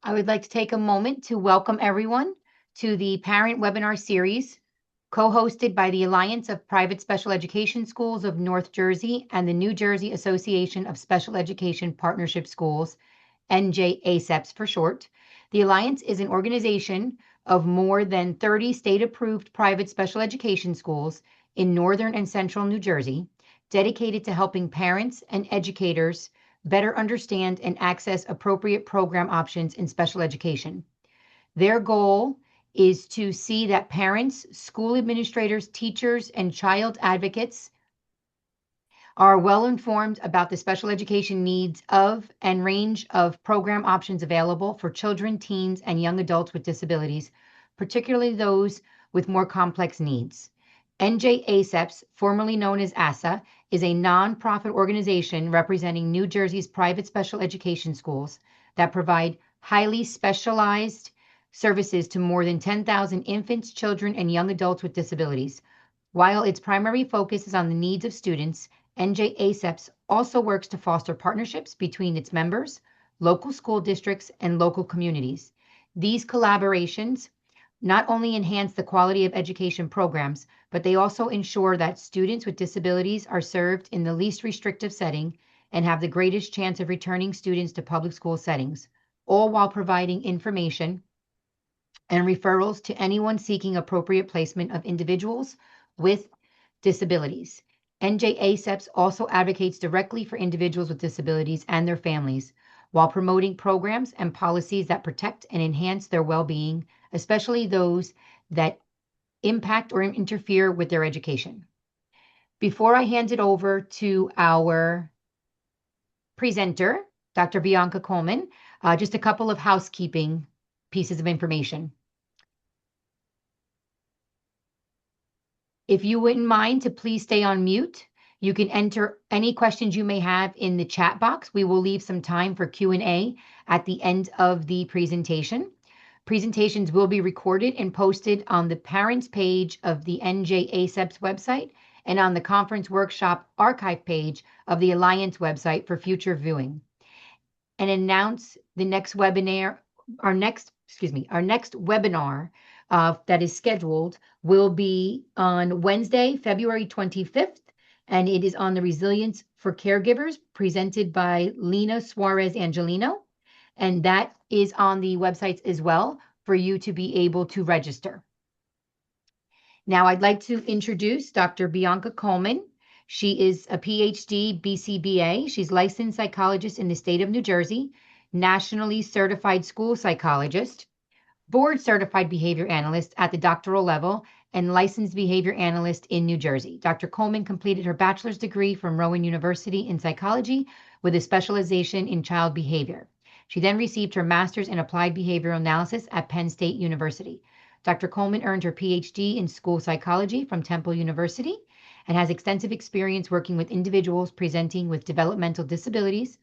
I would like to take a moment to welcome everyone to the Parent Webinar Series, co-hosted by the Alliance of Private Special Education Schools of North Jersey and the New Jersey Association of Special Education Partnership Schools, NJASEPS for short. The Alliance is an organization of more than 30 state-approved private special education schools in northern and central New Jersey, dedicated to helping parents and educators better understand and access appropriate program options in special education. Their goal is to see that parents, school administrators, teachers, and child advocates are well informed about the special education needs of and range of program options available for children, teens, and young adults with disabilities, particularly those with more complex needs. NJASEPS, formerly known as ASA, is a nonprofit organization representing New Jersey's private special education schools that provide highly specialized services to more than 10,000 infants, children, and young adults with disabilities. While its primary focus is on the needs of students, NJASEPS also works to foster partnerships between its members, local school districts, and local communities. These collaborations not only enhance the quality of education programs, but they also ensure that students with disabilities are served in the least restrictive setting and have the greatest chance of returning students to public school settings, all while providing information and referrals to anyone seeking appropriate placement of individuals with disabilities. NJASEPS also advocates directly for individuals with disabilities and their families while promoting programs and policies that protect and enhance their well-being, especially those that impact or interfere with their education. Before I hand it over to our presenter, Dr. Bianca Coleman, just a couple of housekeeping pieces of information. If you wouldn't mind to please stay on mute, you can enter any questions you may have in the chat box. We will leave some time for Q&A at the end of the presentation. Presentations will be recorded and posted on the parents page of the NJASEP's website and on the conference workshop archive page of the Alliance website for future viewing. And announce the next webinar, our next webinar that is scheduled will be on Wednesday, February 25th, and it is on the resilience for caregivers presented by Lena Suarez Angelino. And that is on the websites as well for you to be able to register. Now I'd like to introduce Dr. Bianca Coleman. She is a PhD BCBA. She's licensed psychologist in the state of New Jersey, nationally certified school psychologist, board certified behavior analyst at the doctoral level, and licensed behavior analyst in New Jersey. Dr. Coleman completed her bachelor's degree from Rowan University in psychology with a specialization in child behavior. She then received her master's in applied behavioral analysis at Penn State University. Dr. Coleman earned her PhD in school psychology from Temple University and has extensive experience working with individuals presenting with developmental disabilities,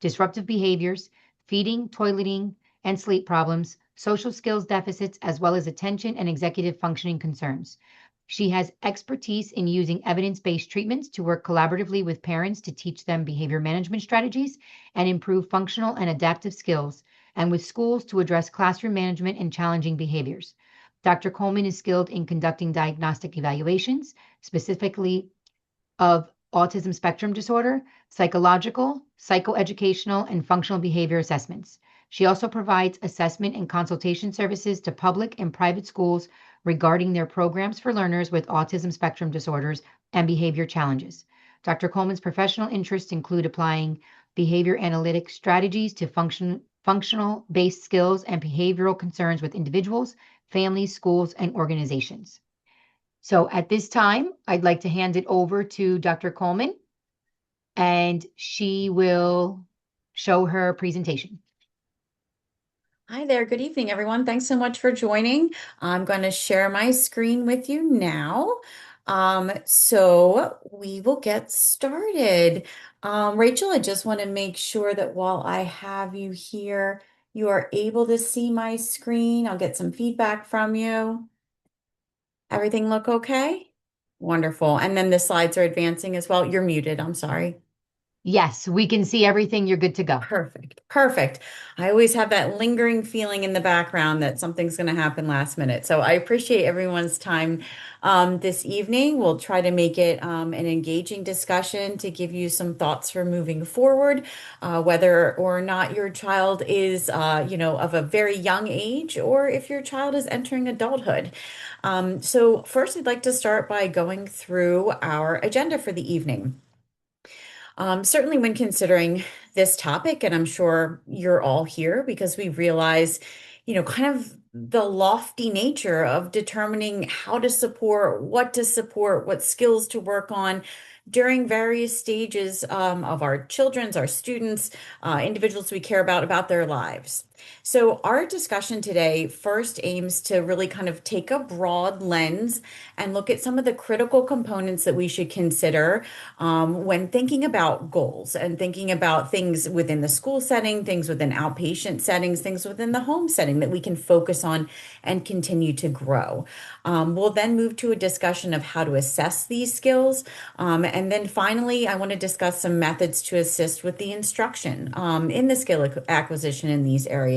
disruptive behaviors, feeding, toileting, and sleep problems, social skills deficits, as well as attention and executive functioning concerns. She has expertise in using evidence-based treatments to work collaboratively with parents to teach them behavior management strategies and improve functional and adaptive skills, and with schools to address classroom management and challenging behaviors. Dr. Coleman is skilled in conducting diagnostic evaluations, specifically of autism spectrum disorder, psychological, psychoeducational, and functional behavior assessments. She also provides assessment and consultation services to public and private schools regarding their programs for learners with autism spectrum disorders and behavior challenges. Dr. Coleman's professional interests include applying behavior analytic strategies to functional-based skills and behavioral concerns with individuals, families, schools, and organizations. So at this time, I'd like to hand it over to Dr. Coleman, and she will show her presentation. Hi there. Good evening, everyone. Thanks so much for joining. I'm going to share my screen with you now. So we will get started. Rachel, I just want to make sure that while I have you here, you are able to see my screen. I'll get some feedback from you. Everything look okay? Wonderful. And then the slides are advancing as well. You're muted. I'm sorry. Yes, we can see everything. You're good to go. Perfect. Perfect. I always have that lingering feeling in the background that something's going to happen last minute. So I appreciate everyone's time this evening. We'll try to make it an engaging discussion to give you some thoughts for moving forward, whether or not your child is, of a very young age or if your child is entering adulthood. So first, I'd like to start by going through our agenda for the evening. Certainly, when considering this topic, and I'm sure you're all here because we realize, kind of the lofty nature of determining how to support, what skills to work on during various stages of our children's, our students, individuals we care about their lives. So, our discussion today first aims to really kind of take a broad lens and look at some of the critical components that we should consider when thinking about goals and thinking about things within the school setting, things within outpatient settings, things within the home setting that we can focus on and continue to grow. We'll then move to a discussion of how to assess these skills. And then finally, I want to discuss some methods to assist with the instruction in the skill acquisition in these areas.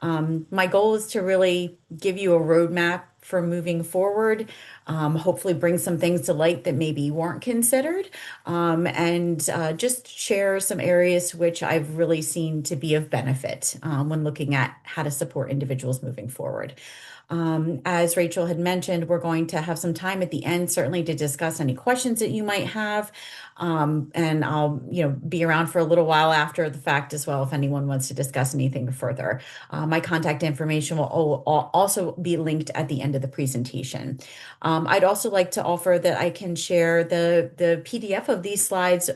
My goal is to really give you a roadmap for moving forward, hopefully bring some things to light that maybe weren't considered, and just share some areas which I've really seen to be of benefit when looking at how to support individuals moving forward. As Rachel had mentioned, we're going to have some time at the end, certainly to discuss any questions that you might have. And I'll, be around for a little while after the fact as well if anyone wants to discuss anything further. My contact information will also be linked at the end of the presentation. I'd also like to offer that I can share the PDF of these slides.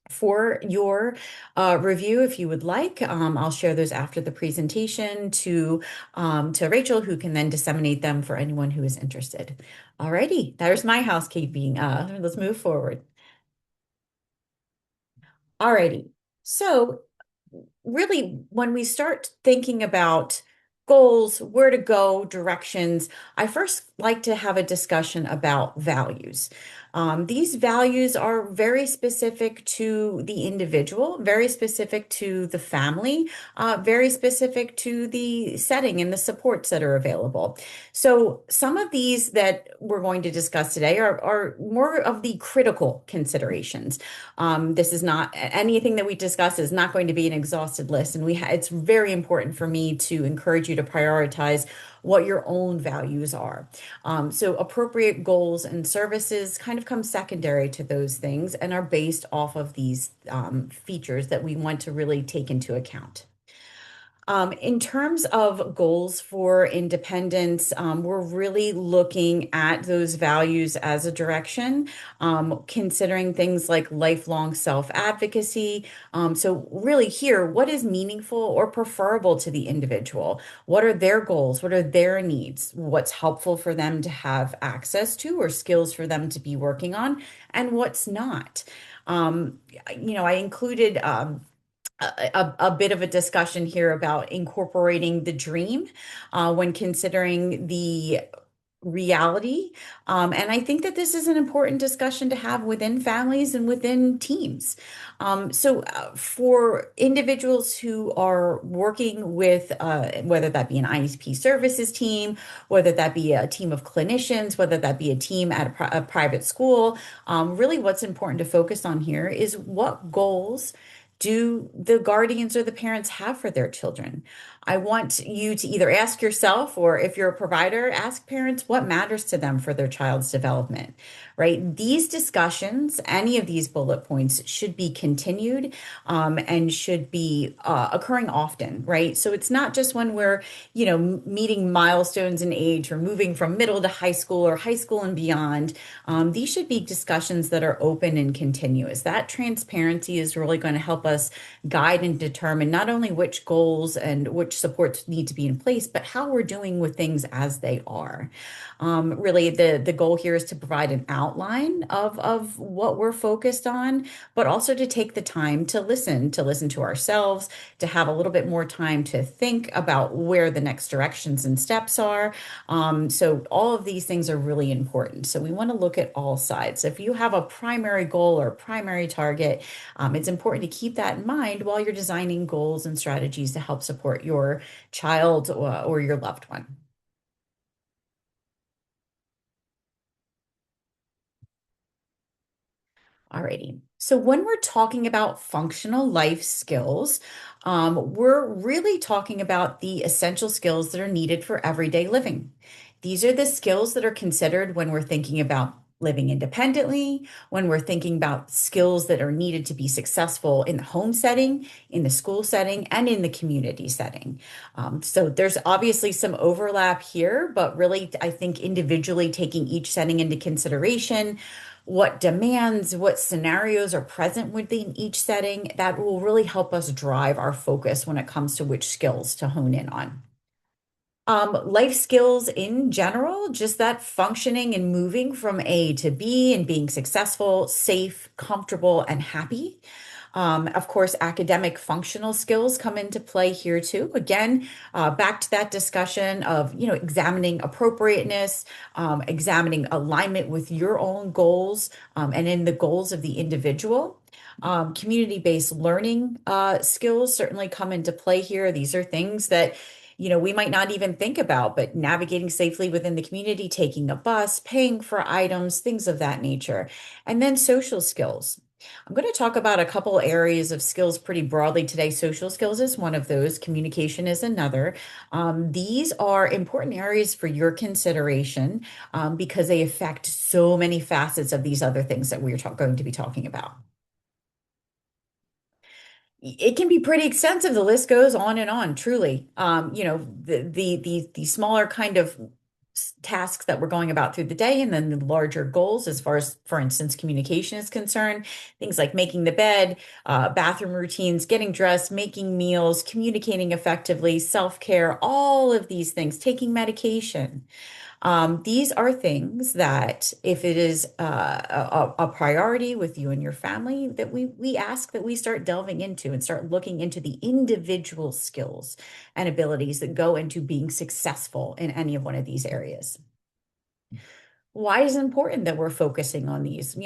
For your review, if you would like. I'll share those after the presentation to Rachel, who can then disseminate them for anyone who is interested. Alrighty, there's my housekeeping. Let's move forward. Alrighty. So really, when we start thinking about goals, where to go, directions, I first like to have a discussion about values. These values are very specific to the individual, very specific to the family, very specific to the setting and the supports that are available. So, some of these that we're going to discuss today are more of the critical considerations. This is not anything that we discuss is not going to be an exhausted list, and it's very important for me to encourage you to prioritize what your own values are. So appropriate goals and services kind of come secondary to those things and are based off of these features that we want to really take into account. In terms of goals for independence, we're really looking at those values as a direction, considering things like lifelong self-advocacy. So really here, what is meaningful or preferable to the individual? What are their goals? What are their needs? What's helpful for them to have access to or skills for them to be working on, and what's not? I included a bit of a discussion here about incorporating the dream when considering the reality. And I think that this is an important discussion to have within families and within teams. For individuals who are working with, whether that be an IEP services team, whether that be a team of clinicians, whether that be a team at a private school, really what's important to focus on here is what goals do the guardians or the parents have for their children? I want you to either ask yourself, or if you're a provider, ask parents what matters to them for their child's development, right? These discussions, any of these bullet points, should be continued and should be occurring often, right? So it's not just when we're, meeting milestones in age or moving from middle to high school or high school and beyond. These should be discussions that are open and continuous. That transparency is really going to help us guide and determine not only which goals and which which supports need to be in place, but how we're doing with things as they are. Really, the goal here is to provide an outline of what we're focused on, but also to take the time to listen to ourselves, to have a little bit more time to think about where the next directions and steps are. So all of these things are really important. So we want to look at all sides. If you have a primary goal or primary target, it's important to keep that in mind while you're designing goals and strategies to help support your child or your loved one. Alrighty. So when we're talking about functional life skills, we're really talking about the essential skills that are needed for everyday living. These are the skills that are considered when we're thinking about living independently, when we're thinking about skills that are needed to be successful in the home setting, in the school setting, and in the community setting. So there's obviously some overlap here, but really, I think individually taking each setting into consideration, what demands, what scenarios are present within each setting, that will really help us drive our focus when it comes to which skills to hone in on. Life skills in general, just that functioning and moving from A to B and being successful, safe, comfortable, and happy. Of course, academic functional skills come into play here too. Again, back to that discussion of, examining appropriateness, examining alignment with your own goals, and in the goals of the individual. Community-based learning skills certainly come into play here. These are things that we might not even think about, but navigating safely within the community, taking a bus, paying for items, things of that nature. And then social skills. I'm going to talk about a couple areas of skills pretty broadly today. Social skills is one of those, communication is another. These are important areas for your consideration because they affect so many facets of these other things that we're going to be talking about. It can be pretty extensive. The list goes on and on, truly. The smaller kind of tasks that we're going about through the day, and then the larger goals, as far as, for instance, communication is concerned, things like making the bed, bathroom routines, getting dressed, making meals, communicating effectively, self-care, all of these things, taking medication. These are things that, if it is a priority with you and your family, that we ask that we start delving into and start looking into the individual skills and abilities that go into being successful in any of one of these areas. Why is it important that we're focusing on these?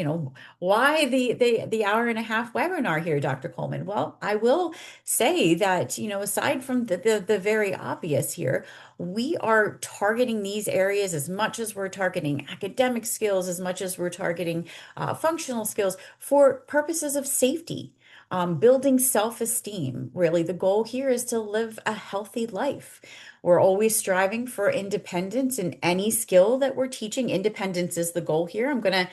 Why the hour and a half webinar here, Dr. Coleman? Well, I will say that, aside from the very obvious here, we are targeting these areas as much as we're targeting academic skills, as much as we're targeting functional skills for purposes of safety. Building self-esteem. Really, the goal here is to live a healthy life. We're always striving for independence in any skill that we're teaching. Independence is the goal here. I'm going to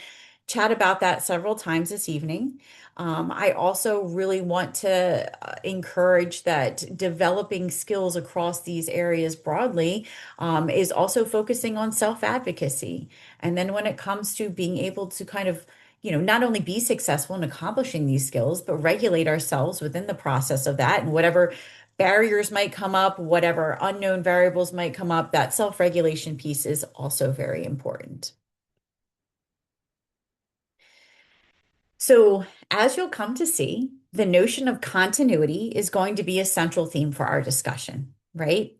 chat about that several times this evening. I also really want to encourage that developing skills across these areas broadly is also focusing on self-advocacy. And then when it comes to being able to kind of not only be successful in accomplishing these skills, but regulate ourselves within the process of that, and whatever barriers might come up, whatever unknown variables might come up, that self-regulation piece is also very important. So, as you'll come to see, the notion of continuity is going to be a central theme for our discussion, right?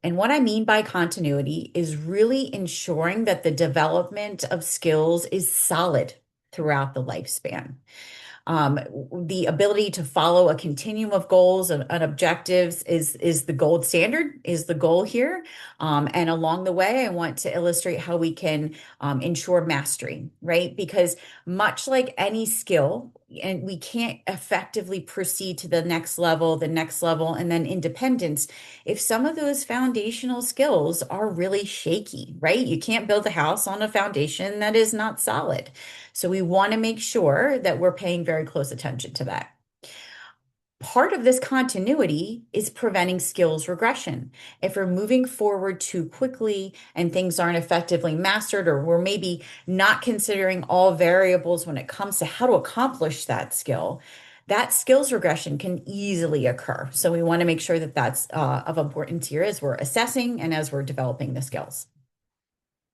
And what I mean by continuity is really ensuring that the development of skills is solid throughout the lifespan. The ability to follow a continuum of goals and objectives is the gold standard, is the goal here. And along the way, I want to illustrate how we can ensure mastery, right? Because much like any skill, and we can't effectively proceed to the next level, and then independence if some of those foundational skills are really shaky, right? You can't build a house on a foundation that is not solid. So we want to make sure that we're paying very close attention to that. Part of this continuity is preventing skills regression. If we're moving forward too quickly and things aren't effectively mastered, or we're maybe not considering all variables when it comes to how to accomplish that skill, that skills regression can easily occur. So we want to make sure that that's of importance here as we're assessing and as we're developing the skills.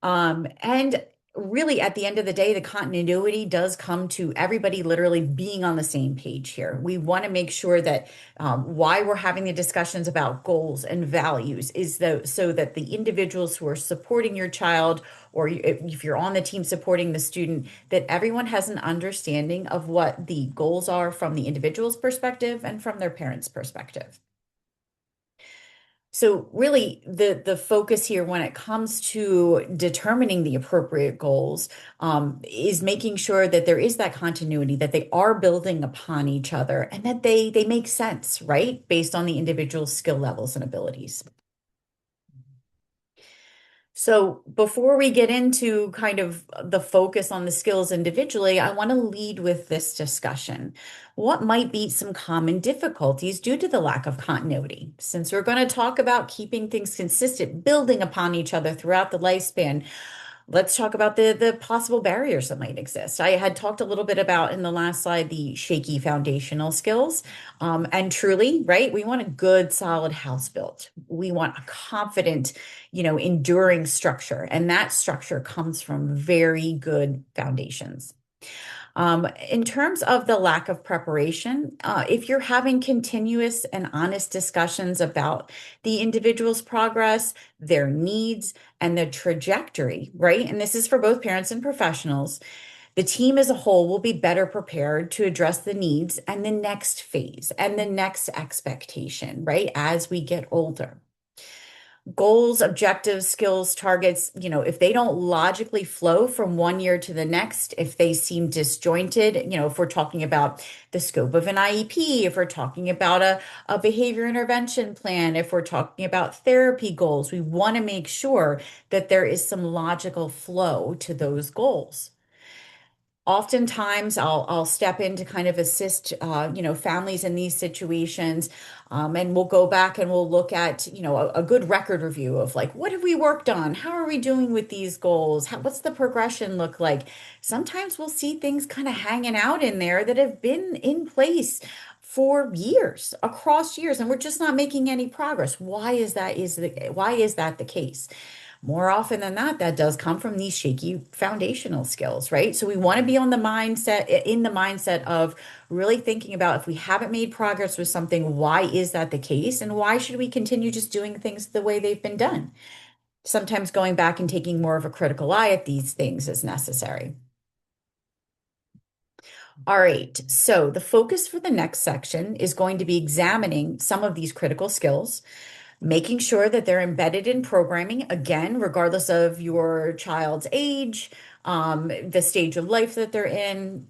And really, at the end of the day, the continuity does come to everybody literally being on the same page here. We want to make sure that why we're having the discussions about goals and values is so that the individuals who are supporting your child, or if you're on the team supporting the student, that everyone has an understanding of what the goals are from the individual's perspective and from their parents' perspective. So really the focus here when it comes to determining the appropriate goals is making sure that there is that continuity, that they are building upon each other and that they make sense, right? Based on the individual skill levels and abilities. So before we get into kind of the focus on the skills individually, I want to lead with this discussion. What might be some common difficulties due to the lack of continuity? Since we're going to talk about keeping things consistent, building upon each other throughout the lifespan, let's talk about the possible barriers that might exist. I had talked a little bit about in the last slide the shaky foundational skills. And truly, right, we want a good, solid house built. We want a confident, enduring structure. And that structure comes from very good foundations. In terms of the lack of preparation, if you're having continuous and honest discussions about the individual's progress, their needs, and the trajectory, right? And this is for both parents and professionals, the team as a whole will be better prepared to address the needs and the next phase and the next expectation, right? As we get older. Goals, objectives, skills, targets, if they don't logically flow from one year to the next, if they seem disjointed, if we're talking about the scope of an IEP, if we're talking about a behavior intervention plan, if we're talking about therapy goals, we want to make sure that there is some logical flow to those goals. Oftentimes I'll step in to kind of assist families in these situations, and we'll go back and we'll look at a good record review of like what have we worked on, how are we doing with these goals, what's the progression look like. Sometimes we'll see things kind of hanging out in there that have been in place for years, across years, and we're just not making any progress. Why is that the case? More often than not, that does come from these shaky foundational skills, right? So we want to be in the mindset of really thinking about if we haven't made progress with something, why is that the case? And why should we continue just doing things the way they've been done? Sometimes going back and taking more of a critical eye at these things is necessary. All right, so the focus for the next section is going to be examining some of these critical skills, making sure that they're embedded in programming, again, regardless of your child's age, the stage of life that they're in,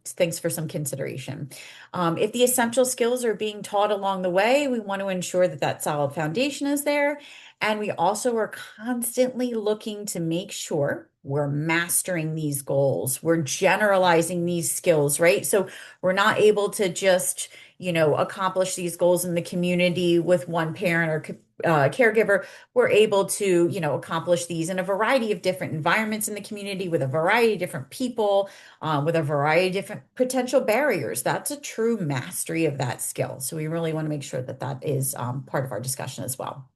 things for some consideration. If the essential skills are being taught along the way, we want to ensure that that solid foundation is there. And we also are constantly looking to make sure we're mastering these goals, we're generalizing these skills, right? So we're not able to just accomplish these goals in the community with one parent or caregiver. We're able to, accomplish these in a variety of different environments in the community with a variety of different people, with a variety of different potential barriers. That's a true mastery of that skill. So we really want to make sure that that is part of our discussion as well.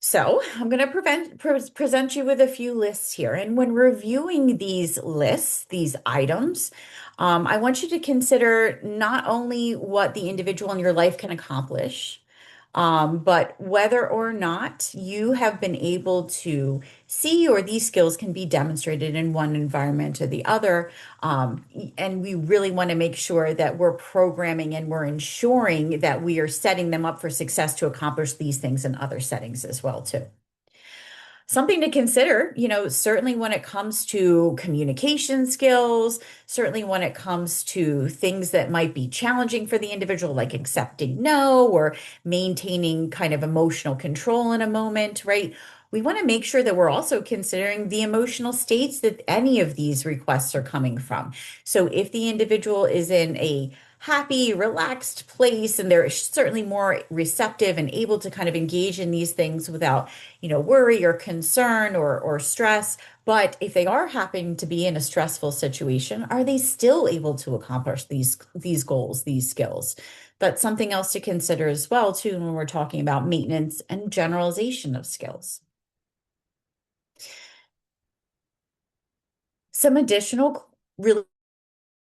So I'm going to present you with a few lists here. And when reviewing these lists, these items, I want you to consider not only what the individual in your life can accomplish, but whether or not you have been able to see or these skills can be demonstrated in one environment or the other. And we really want to make sure that we're programming and we're ensuring that we are setting them up for success to accomplish these things in other settings as well, too. Something to consider, certainly when it comes to communication skills, certainly when it comes to things that might be challenging for the individual, like accepting no or maintaining kind of emotional control in a moment, right? We want to make sure that we're also considering the emotional states that any of these requests are coming from. So if the individual is in a happy, relaxed place, and they're certainly more receptive and able to kind of engage in these things without, worry or concern or stress. But if they are happening to be in a stressful situation, are they still able to accomplish these goals, these skills? That's something else to consider as well, too, when we're talking about maintenance and generalization of skills. Some additional really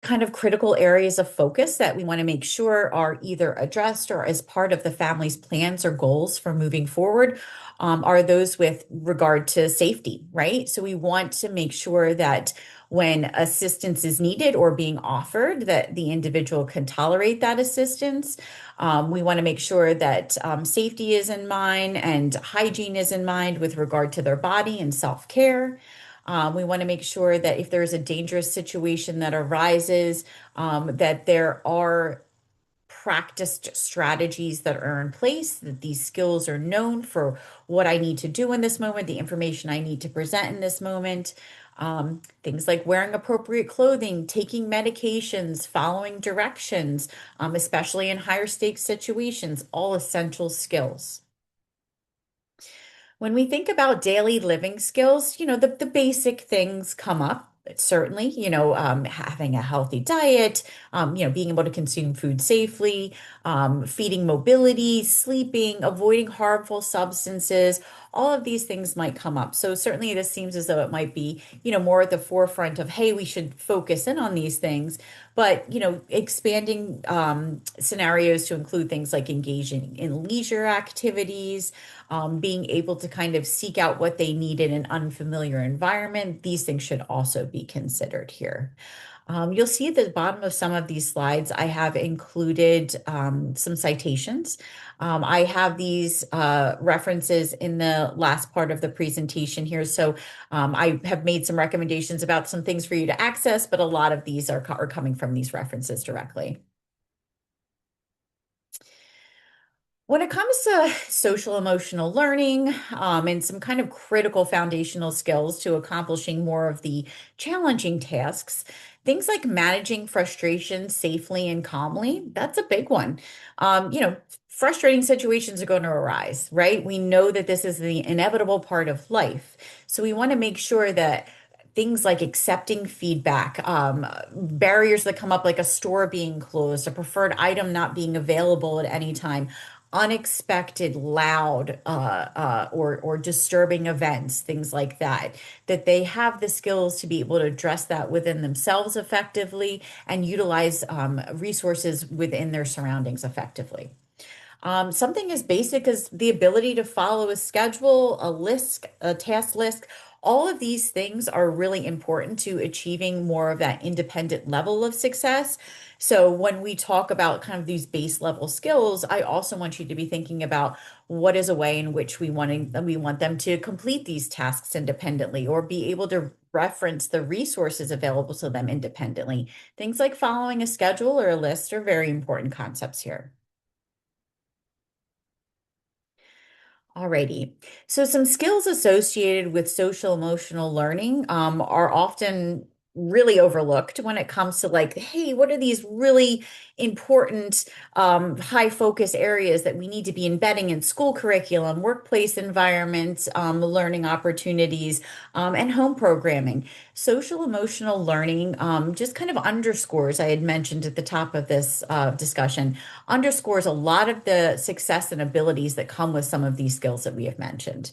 kind of critical areas of focus that we want to make sure are either addressed or as part of the family's plans or goals for moving forward, are those with regard to safety, right? So we want to make sure that when assistance is needed or being offered, that the individual can tolerate that assistance. We want to make sure that safety is in mind and hygiene is in mind with regard to their body and self-care. We want to make sure that if there's a dangerous situation that arises, that there are practiced strategies that are in place, that these skills are known for what I need to do in this moment, the information I need to present in this moment. Things like wearing appropriate clothing, taking medications, following directions, especially in higher stakes situations, all essential skills. When we think about daily living skills, the basic things come up. Certainly, having a healthy diet, being able to consume food safely, feeding mobility, sleeping, avoiding harmful substances, all of these things might come up. So certainly this seems as though it might be, more at the forefront of, hey, we should focus in on these things. But, expanding scenarios to include things like engaging in leisure activities, being able to kind of seek out what they need in an unfamiliar environment. These things should also be considered here. You'll see at the bottom of some of these slides, I have included some citations. I have these references in the last part of the presentation here. So I have made some recommendations about some things for you to access, but a lot of these are coming from these references directly. When it comes to social emotional learning, and some kind of critical foundational skills to accomplishing more of the challenging tasks, things like managing frustration safely and calmly, that's a big one. Frustrating situations are going to arise, right? We know that this is the inevitable part of life. So we want to make sure that things like accepting feedback, barriers that come up, like a store being closed, a preferred item not being available at any time, unexpected, loud, or disturbing events, things like that, that they have the skills to be able to address that within themselves effectively and utilize resources within their surroundings effectively. Something as basic as the ability to follow a schedule, a list, a task list, all of these things are really important to achieving more of that independent level of success. So when we talk about kind of these base level skills, I also want you to be thinking about what is a way in which we want them to complete these tasks independently or be able to reference the resources available to them independently. Things like following a schedule or a list are very important concepts here. Alrighty. So some skills associated with social emotional learning are often really overlooked when it comes to like, hey, what are these really important high focus areas that we need to be embedding in school curriculum, workplace environments, learning opportunities, and home programming. Social emotional learning just kind of underscores, I had mentioned at the top of this discussion, underscores a lot of the success and abilities that come with some of these skills that we have mentioned.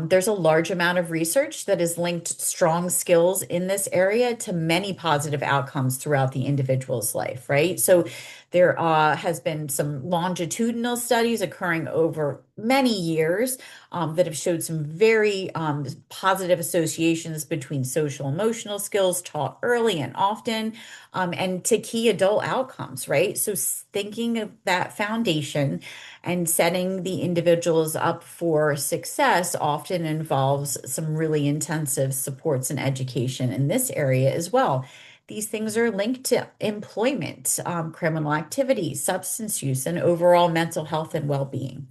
There's a large amount of research that has linked strong skills in this area to many positive outcomes throughout the individual's life, right? So there has been some longitudinal studies occurring over many years that have showed some very positive associations between social emotional skills taught early and often, and to key adult outcomes, right? So thinking of that foundation and setting the individuals up for success often involves some really intensive supports and education in this area as well. These things are linked to employment, criminal activity, substance use, and overall mental health and well-being.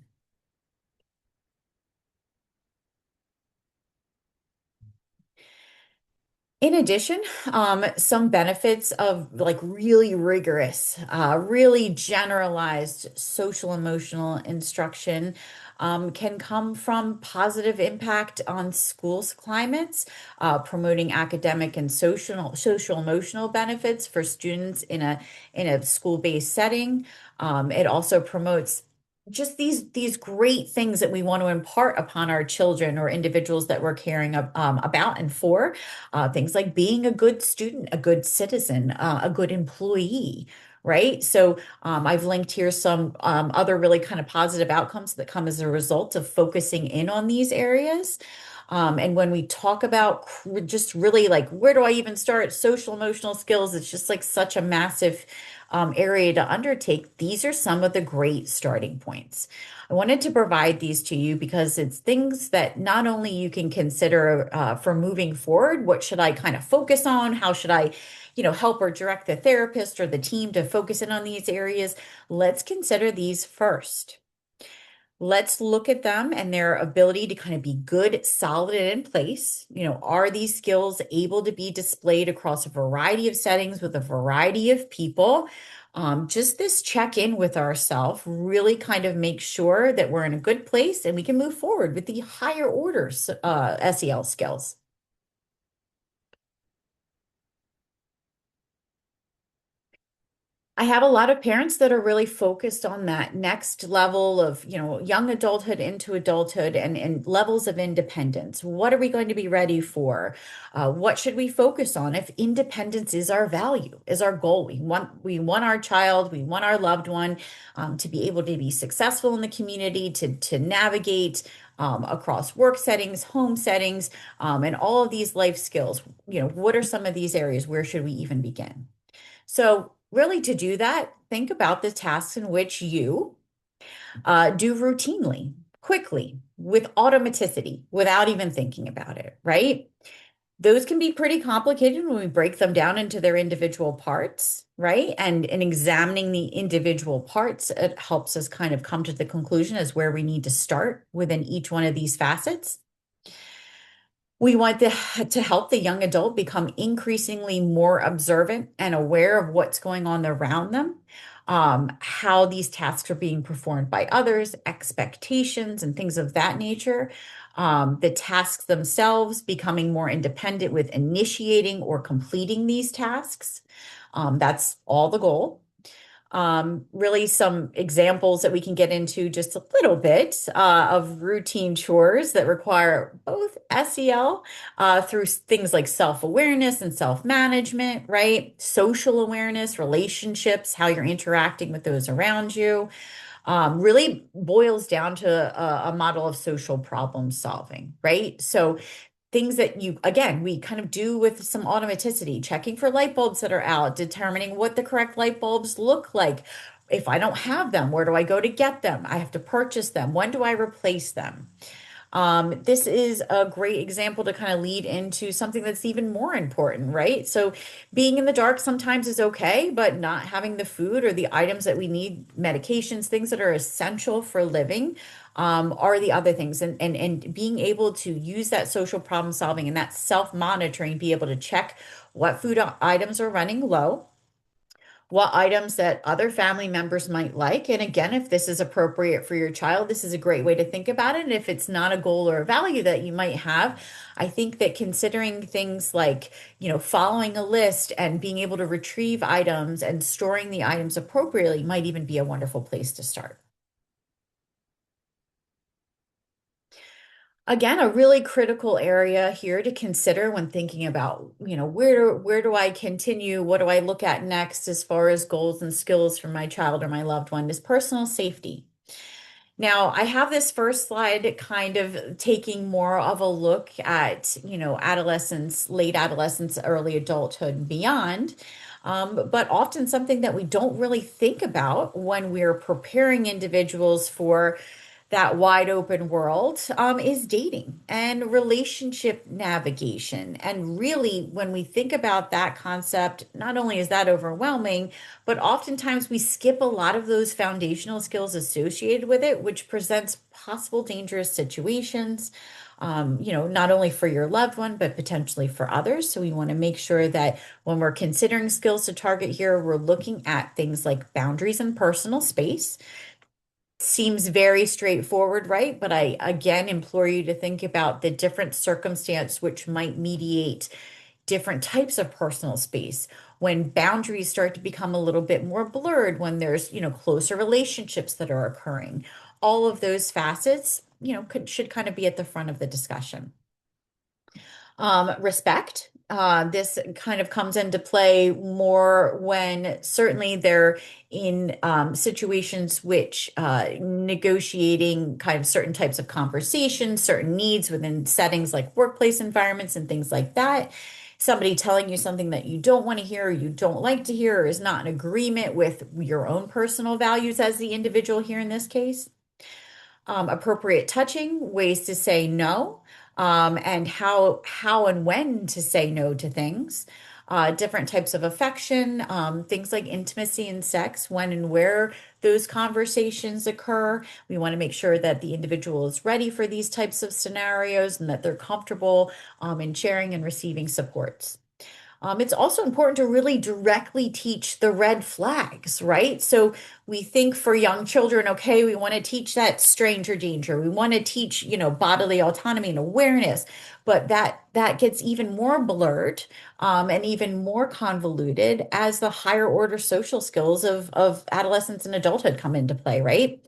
In addition, some benefits of like really rigorous, really generalized social emotional instruction can come from positive impact on schools climates, promoting academic and social emotional benefits for students in a school-based setting. It also promotes just these great things that we want to impart upon our children or individuals that we're caring about and for. Things like being a good student, a good citizen, a good employee, right? So I've linked here some other really kind of positive outcomes that come as a result of focusing in on these areas. And when we talk about just really like, where do I even start? Social emotional skills, it's just like such a massive area to undertake. These are some of the great starting points. I wanted to provide these to you because it's things that not only you can consider for moving forward, what should I kind of focus on? How should I, help or direct the therapist or the team to focus in on these areas? Let's consider these first. Let's look at them and their ability to kind of be good, solid, and in place. Are these skills able to be displayed across a variety of settings with a variety of people? Just this check in with ourselves really kind of make sure that we're in a good place and we can move forward with the higher orders SEL skills. I have a lot of parents that are really focused on that next level of, young adulthood into adulthood and levels of independence. What are we going to be ready for? What should we focus on if independence is our value, is our goal? We want our child, we want our loved one to be able to be successful in the community, to navigate across work settings, home settings, and all of these life skills. What are some of these areas? Where should we even begin? So, really, to do that, think about the tasks in which you do routinely, quickly, with automaticity, without even thinking about it, right? Those can be pretty complicated when we break them down into their individual parts, right? And in examining the individual parts, it helps us kind of come to the conclusion as where we need to start within each one of these facets. We want to help the young adult become increasingly more observant and aware of what's going on around them, how these tasks are being performed by others, expectations, and things of that nature. The tasks themselves becoming more independent with initiating or completing these tasks. That's all the goal. Really some examples that we can get into just a little bit of routine chores that require both SEL through things like self-awareness and self-management, right? Social awareness, relationships, how you're interacting with those around you. Really boils down to a model of social problem solving, right? So things that again, we kind of do with some automaticity, checking for light bulbs that are out, determining what the correct light bulbs look like. If I don't have them, where do I go to get them? I have to purchase them. When do I replace them? This is a great example to kind of lead into something that's even more important, right? So, being in the dark sometimes is okay, but not having the food or the items that we need, medications, things that are essential for living, are the other things. And being able to use that social problem solving and that self-monitoring, be able to check what food items are running low, what items that other family members might like. And again, if this is appropriate for your child, this is a great way to think about it. And if it's not a goal or a value that you might have, I think that considering things like, following a list and being able to retrieve items and storing the items appropriately might even be a wonderful place to start. Again, a really critical area here to consider when thinking about, where do I continue? What do I look at next as far as goals and skills for my child or my loved one is personal safety. Now, I have this first slide kind of taking more of a look at, adolescence, late adolescence, early adulthood, and beyond. But often something that we don't really think about when we're preparing individuals for that wide open world is dating and relationship navigation. And really, when we think about that concept, not only is that overwhelming, but oftentimes we skip a lot of those foundational skills associated with it, which presents possible dangerous situations. not only for your loved one, but potentially for others. So we want to make sure that when we're considering skills to target here, we're looking at things like boundaries and personal space. Seems very straightforward, right? But I again implore you to think about the different circumstance which might mediate different types of personal space. When boundaries start to become a little bit more blurred, when there's, closer relationships that are occurring, all of those facets, should kind of be at the front of the discussion. Respect. This kind of comes into play more when certainly they're in situations which negotiating kind of certain types of conversations, certain needs within settings like workplace environments and things like that. Somebody telling you something that you don't want to hear or you don't like to hear or is not in agreement with your own personal values as the individual here in this case. Appropriate touching, ways to say no, and how and when to say no to things. Different types of affection, things like intimacy and sex, when and where those conversations occur. We want to make sure that the individual is ready for these types of scenarios and that they're comfortable in sharing and receiving supports. It's also important to really directly teach the red flags, right? So we think for young children, okay, we want to teach that stranger danger. We want to teach, bodily autonomy and awareness, but that gets even more blurred and even more convoluted as the higher order social skills of adolescence and adulthood come into play, right?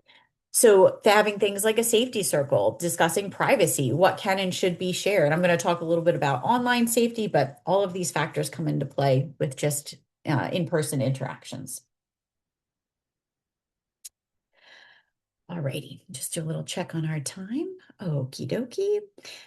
So having things like a safety circle, discussing privacy, what can and should be shared. I'm going to talk a little bit about online safety, but all of these factors come into play with just in-person interactions. Alrighty, just do a little check on our time. Okie dokie.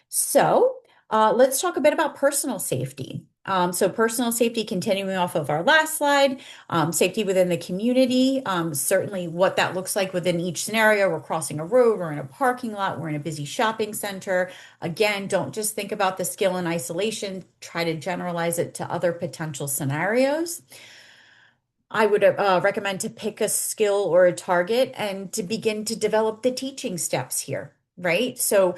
So let's talk a bit about personal safety. So personal safety, continuing off of our last slide, safety within the community, certainly what that looks like within each scenario. We're crossing a road, we're in a parking lot, we're in a busy shopping center. Again, don't just think about the skill in isolation, try to generalize it to other potential scenarios. I would recommend to pick a skill or a target and to begin to develop the teaching steps here, right? So,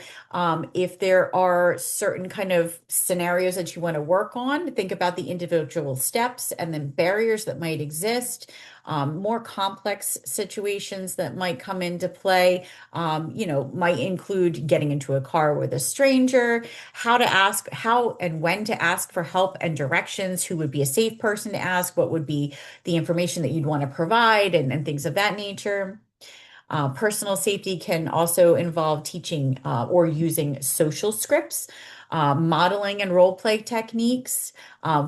if there are certain kind of scenarios that you want to work on, think about the individual steps and then barriers that might exist, more complex situations that might come into play, might include getting into a car with a stranger, how to ask, how and when to ask for help and directions, who would be a safe person to ask, what would be the information that you'd want to provide, and things of that nature. Personal safety can also involve teaching or using social scripts, modeling and role play techniques.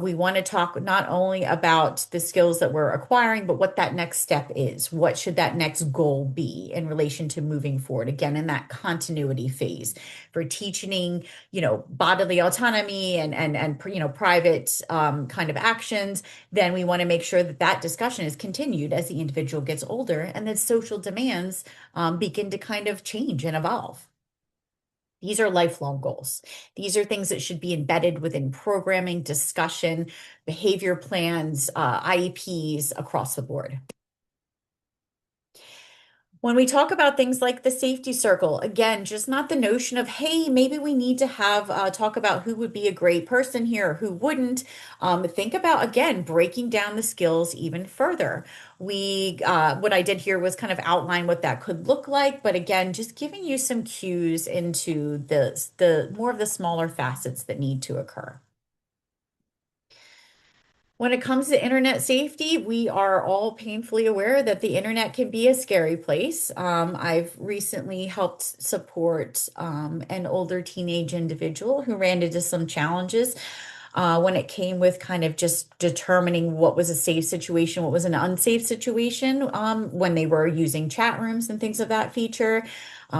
We want to talk not only about the skills that we're acquiring, but what that next step is. What should that next goal be in relation to moving forward? Again, in that continuity phase for teaching, bodily autonomy and private kind of actions. Then we want to make sure that that discussion is continued as the individual gets older and that social demands begin to kind of change and evolve. These are lifelong goals. These are things that should be embedded within programming, discussion, behavior plans, IEPs across the board. When we talk about things like the safety circle, again, just not the notion of, hey, maybe we need to have talk about who would be a great person here, who wouldn't. Think about, again, breaking down the skills even further. What I did here was kind of outline what that could look like, but again, just giving you some cues into the more of the smaller facets that need to occur. When it comes to internet safety, we are all painfully aware that the internet can be a scary place. I've recently helped support an older teenage individual who ran into some challenges when it came with kind of just determining what was a safe situation, what was an unsafe situation when they were using chat rooms and things of that feature.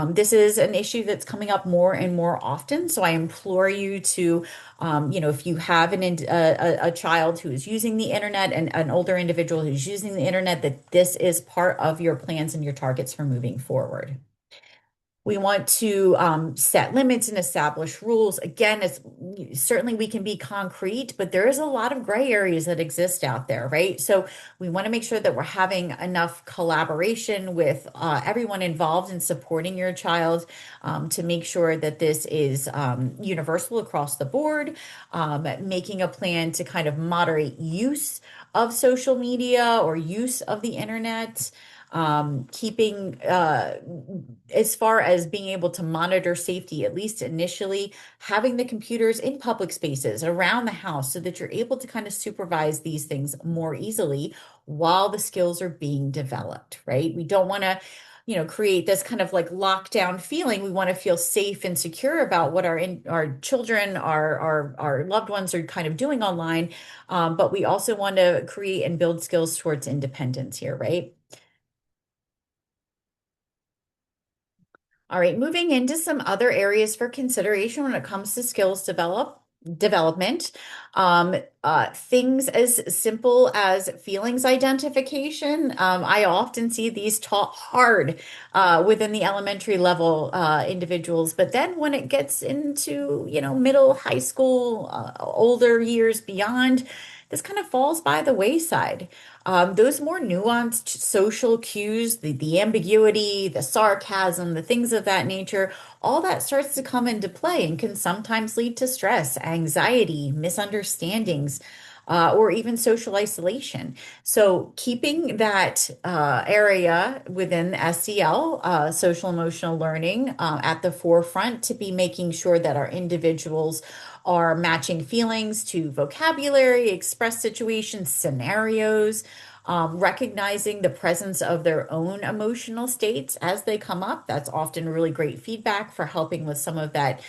This is an issue that's coming up more and more often. So I implore you to, if you have a child who is using the internet and an older individual who's using the internet, that this is part of your plans and your targets for moving forward. We want to set limits and establish rules. Again, it's certainly we can be concrete, but there is a lot of gray areas that exist out there, right? So we want to make sure that we're having enough collaboration with everyone involved in supporting your child to make sure that this is universal across the board, making a plan to kind of moderate use of social media or use of the internet, keeping as far as being able to monitor safety, at least initially, having the computers in public spaces around the house so that you're able to kind of supervise these things more easily while the skills are being developed, right? We don't want to create this kind of like lockdown feeling. We want to feel safe and secure about what our children, our loved ones are kind of doing online, but we also want to create and build skills towards independence here, right? All right, moving into some other areas for consideration when it comes to development. Things as simple as feelings identification. I often see these taught hard within the elementary level individuals, but then when it gets into, middle, high school, older years beyond, this kind of falls by the wayside. Those more nuanced social cues, the ambiguity, the sarcasm, the things of that nature, all that starts to come into play and can sometimes lead to stress, anxiety, misunderstandings, or even social isolation. So, keeping that area within SEL, social emotional learning, at the forefront to be making sure that our individuals are matching feelings to vocabulary, express situations, scenarios, recognizing the presence of their own emotional states as they come up. That's often really great feedback for helping with some of that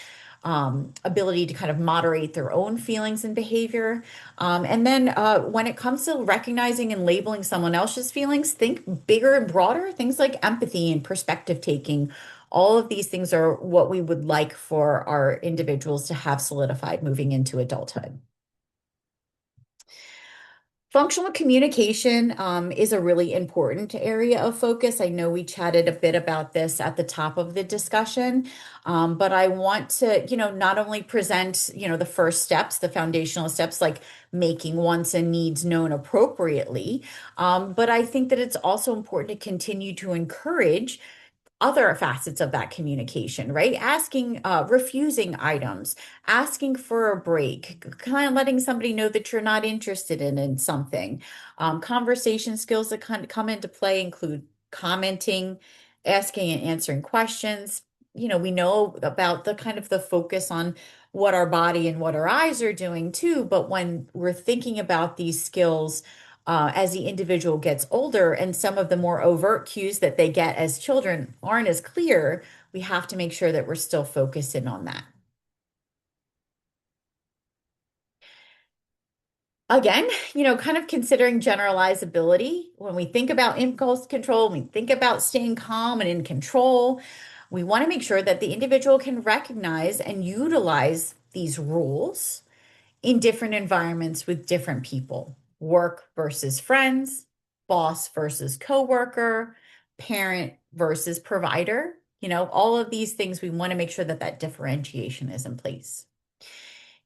ability to kind of moderate their own feelings and behavior. And then when it comes to recognizing and labeling someone else's feelings, think bigger and broader, things like empathy and perspective taking. All of these things are what we would like for our individuals to have solidified moving into adulthood. Functional communication is a really important area of focus. I know we chatted a bit about this at the top of the discussion, but I want to, not only present, the first steps, the foundational steps, like making wants and needs known appropriately, but I think that it's also important to continue to encourage other facets of that communication, right? Asking, refusing items, asking for a break, kind of letting somebody know that you're not interested in something. Conversation skills that kind of come into play include commenting, asking and answering questions. We know about the kind of the focus on what our body and what our eyes are doing too, but when we're thinking about these skills, as the individual gets older and some of the more overt cues that they get as children aren't as clear, we have to make sure that we're still focused in on that. Again, kind of considering generalizability, when we think about impulse control, when we think about staying calm and in control, we want to make sure that the individual can recognize and utilize these rules in different environments with different people, work versus friends, boss versus coworker, parent versus provider. All of these things, we want to make sure that that differentiation is in place.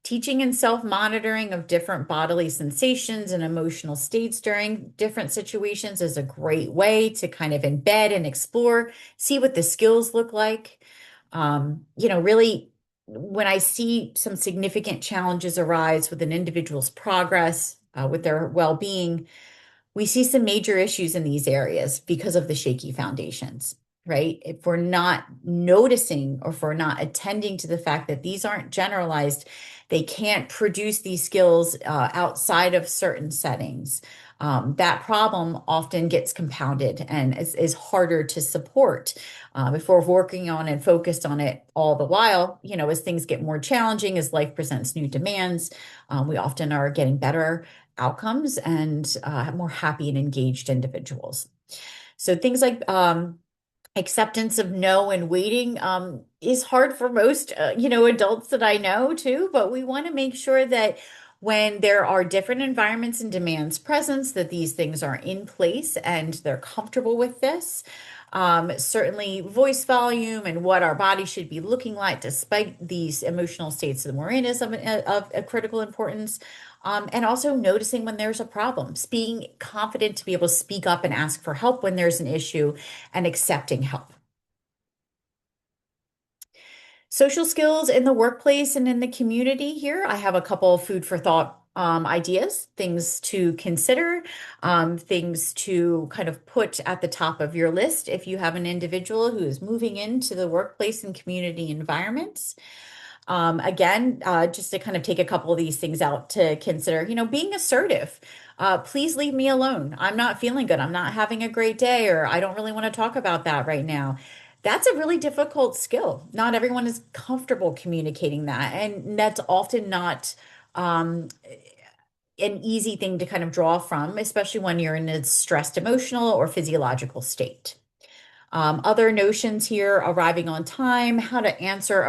Teaching and self-monitoring of different bodily sensations and emotional states during different situations is a great way to kind of embed and explore, see what the skills look like. Really, when I see some significant challenges arise with an individual's progress, with their well-being, we see some major issues in these areas because of the shaky foundations, right? If we're not noticing or if we're not attending to the fact that these aren't generalized, they can't produce these skills outside of certain settings. That problem often gets compounded and is harder to support if we're working on and focused on it all the while. As things get more challenging, as life presents new demands, we often are getting better outcomes and more happy and engaged individuals. So things like acceptance of no and waiting is hard for most, adults that I know too, but we want to make sure that when there are different environments and demands presence, that these things are in place and they're comfortable with this. Certainly voice volume and what our body should be looking like despite these emotional states that we're in is of a critical importance. And also noticing when there's a problem, being confident to be able to speak up and ask for help when there's an issue and accepting help. Social skills in the workplace and in the community here. I have a couple of food for thought ideas, things to consider, things to kind of put at the top of your list if you have an individual who is moving into the workplace and community environments. Again, just to kind of take a couple of these things out to consider, being assertive. Please leave me alone. I'm not feeling good. I'm not having a great day, or I don't really want to talk about that right now. That's a really difficult skill. Not everyone is comfortable communicating that, and that's often not an easy thing to kind of draw from, especially when you're in a stressed emotional or physiological state. Other notions here, arriving on time, how to answer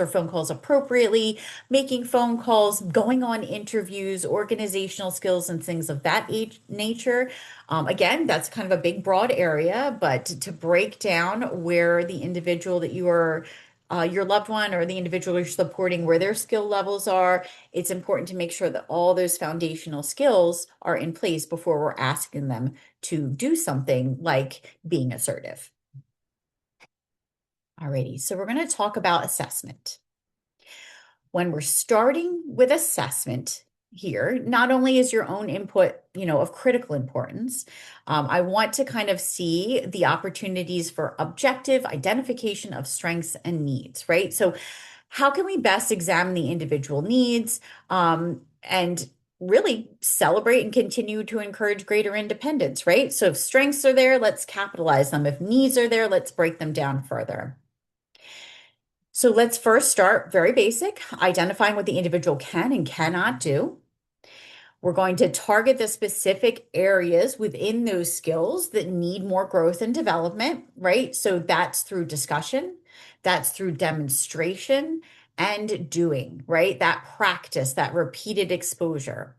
phone calls appropriately, making phone calls, going on interviews, organizational skills, and things of that nature. Again, that's kind of a big, broad area, but to break down where the individual that you are your loved one or the individual you're supporting, where their skill levels are, it's important to make sure that all those foundational skills are in place before we're asking them to do something like being assertive. Alrighty, so we're going to talk about assessment. When we're starting with assessment here, not only is your own input, of critical importance, I want to kind of see the opportunities for objective identification of strengths and needs, right? So how can we best examine the individual needs, and really celebrate and continue to encourage greater independence, right? So if strengths are there, let's capitalize them. If needs are there, let's break them down further. So let's first start very basic, identifying what the individual can and cannot do. We're going to target the specific areas within those skills that need more growth and development, right? So that's through discussion, that's through demonstration and doing, right? That practice, that repeated exposure.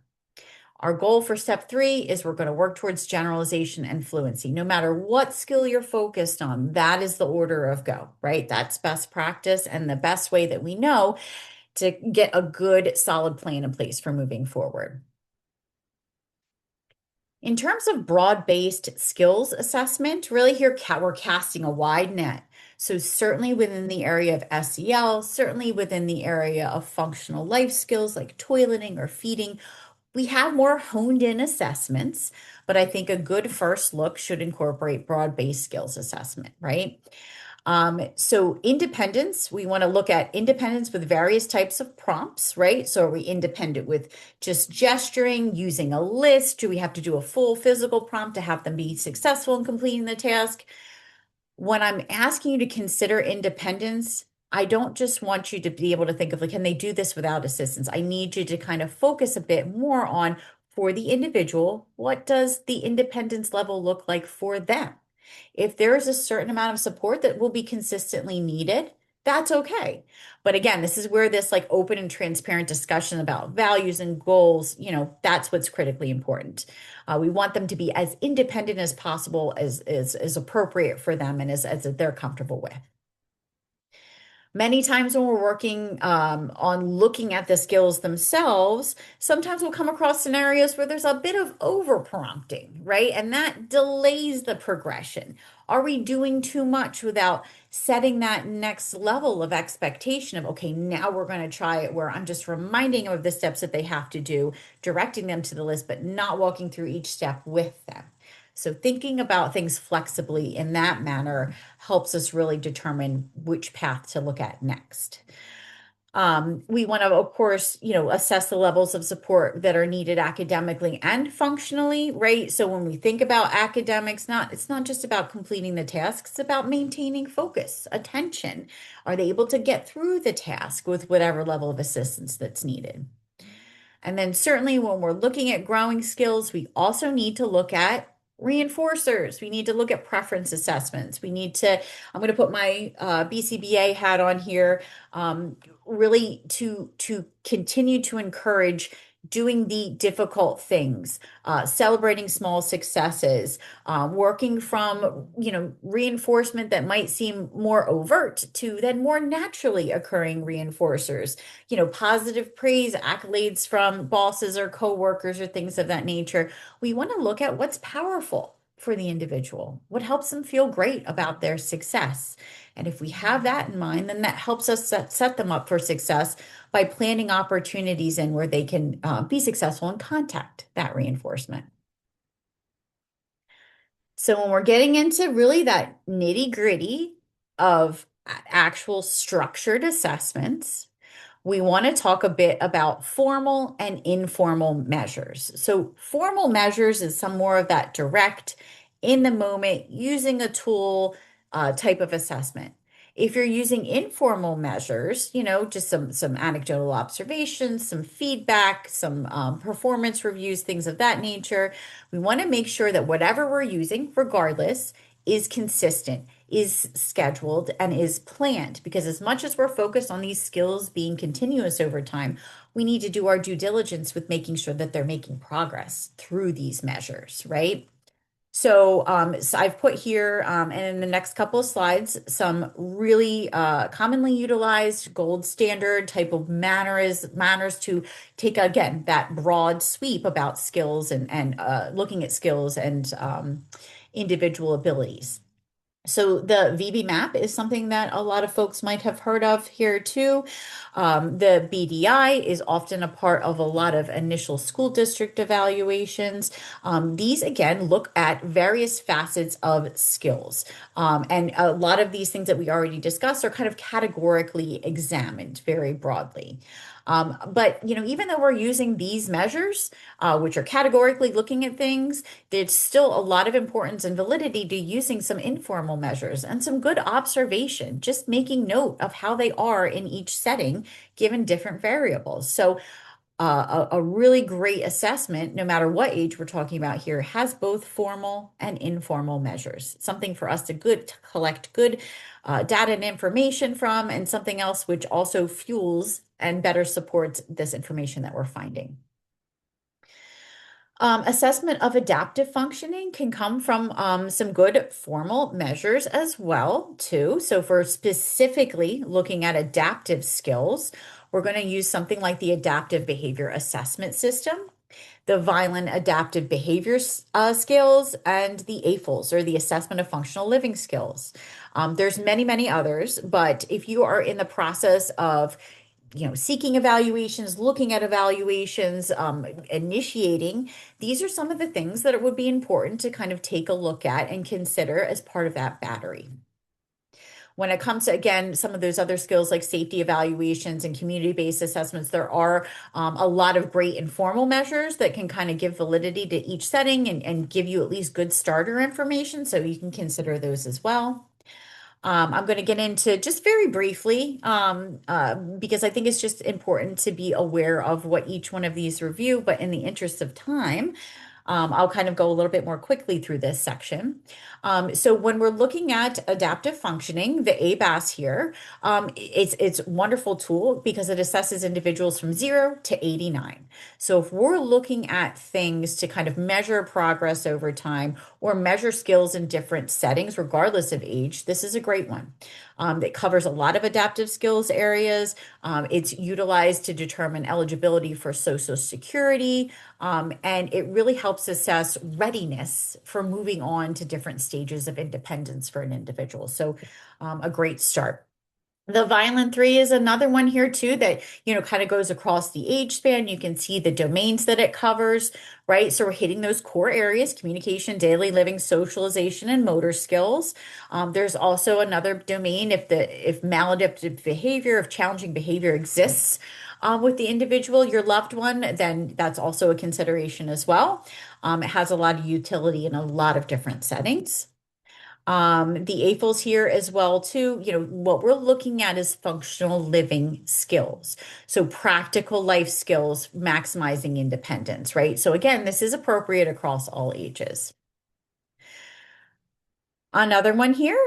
Our goal for step 3 is we're going to work towards generalization and fluency. No matter what skill you're focused on, that is the order of go, right? That's best practice and the best way that we know to get a good, solid plan in place for moving forward. In terms of broad-based skills assessment, really here we're casting a wide net. So certainly within the area of SEL, certainly within the area of functional life skills like toileting or feeding, we have more honed in assessments, but I think a good first look should incorporate broad-based skills assessment, right? So independence, we want to look at independence with various types of prompts, right? So are we independent with just gesturing, using a list? Do we have to do a full physical prompt to have them be successful in completing the task? When I'm asking you to consider independence, I don't just want you to be able to think of like, can they do this without assistance? I need you to kind of focus a bit more on for the individual, what does the independence level look like for them? If there is a certain amount of support that will be consistently needed, that's okay. But again, this is where this like open and transparent discussion about values and goals, that's what's critically important. We want them to be as independent as possible, as appropriate for them and as they're comfortable with. Many times when we're working on looking at the skills themselves, sometimes we'll come across scenarios where there's a bit of over prompting, right? And that delays the progression. Are we doing too much without setting that next level of expectation of, okay, now we're going to try it where I'm just reminding them of the steps that they have to do, directing them to the list, but not walking through each step with them. So thinking about things flexibly in that manner helps us really determine which path to look at next. We want to, of course, assess the levels of support that are needed academically and functionally, right? So when we think about academics, it's not just about completing the task, it's about maintaining focus, attention. Are they able to get through the task with whatever level of assistance that's needed? And then certainly when we're looking at growing skills, we also need to look at reinforcers. We need to look at preference assessments. I'm going to put my BCBA hat on here, really to continue to encourage doing the difficult things, celebrating small successes, working from, reinforcement that might seem more overt to then more naturally occurring reinforcers, positive praise, accolades from bosses or coworkers or things of that nature. We want to look at what's powerful for the individual, what helps them feel great about their success. And if we have that in mind, then that helps us set them up for success by planning opportunities in where they can be successful and contact that reinforcement. So when we're getting into really that nitty gritty of actual structured assessments, we want to talk a bit about formal and informal measures. So, formal measures is some more of that direct, in the moment, using a tool type of assessment. If you're using informal measures, just some anecdotal observations, some feedback, some performance reviews, things of that nature, we want to make sure that whatever we're using, regardless, is consistent, is scheduled, and is planned. Because as much as we're focused on these skills being continuous over time, we need to do our due diligence with making sure that they're making progress through these measures, right? So I've put here, and in the next couple of slides, some really commonly utilized gold standard type of manners to take, again, that broad sweep about skills and looking at skills and individual abilities. So the VB map is something that a lot of folks might have heard of here too. The BDI is often a part of a lot of initial school district evaluations. These again look at various facets of skills. And a lot of these things that we already discussed are kind of categorically examined very broadly. But even though we're using these measures, which are categorically looking at things, there's still a lot of importance and validity to using some informal measures and some good observation, just making note of how they are in each setting given different variables. So a really great assessment, no matter what age we're talking about here, has both formal and informal measures. Something for us to collect good data and information from, and something else which also fuels and better supports this information that we're finding. Assessment of adaptive functioning can come from some good formal measures as well, too. So for specifically looking at adaptive skills, we're going to use something like the Adaptive Behavior Assessment System, the Vineland Adaptive Behavior Skills, and the AFLS, or the Assessment of Functional Living Skills. There's many, many others, but if you are in the process of seeking evaluations, looking at evaluations, initiating, these are some of the things that it would be important to kind of take a look at and consider as part of that battery. When it comes to, again, some of those other skills like safety evaluations and community-based assessments, there are a lot of great informal measures that can kind of give validity to each setting and give you at least good starter information. So you can consider those as well. I'm going to get into just very briefly because I think it's just important to be aware of what each one of these review, but in the interest of time, I'll kind of go a little bit more quickly through this section. So when we're looking at adaptive functioning, the ABAS here, it's a wonderful tool because it assesses individuals from 0 to 89. So if we're looking at things to kind of measure progress over time or measure skills in different settings, regardless of age, this is a great one. It covers a lot of adaptive skills areas. It's utilized to determine eligibility for Social Security, and it really helps assess readiness for moving on to different stages of independence for an individual. So, a great start. The Vineland 3 is another one here too that, kind of goes across the age span. You can see the domains that it covers, right? So we're hitting those core areas: communication, daily living, socialization, and motor skills. There's also another domain if maladaptive behavior, if challenging behavior exists with the individual, your loved one, then that's also a consideration as well. It has a lot of utility in a lot of different settings. The AFLs here as well too, what we're looking at is functional living skills. So practical life skills, maximizing independence, right? So again, this is appropriate across all ages. Another one here,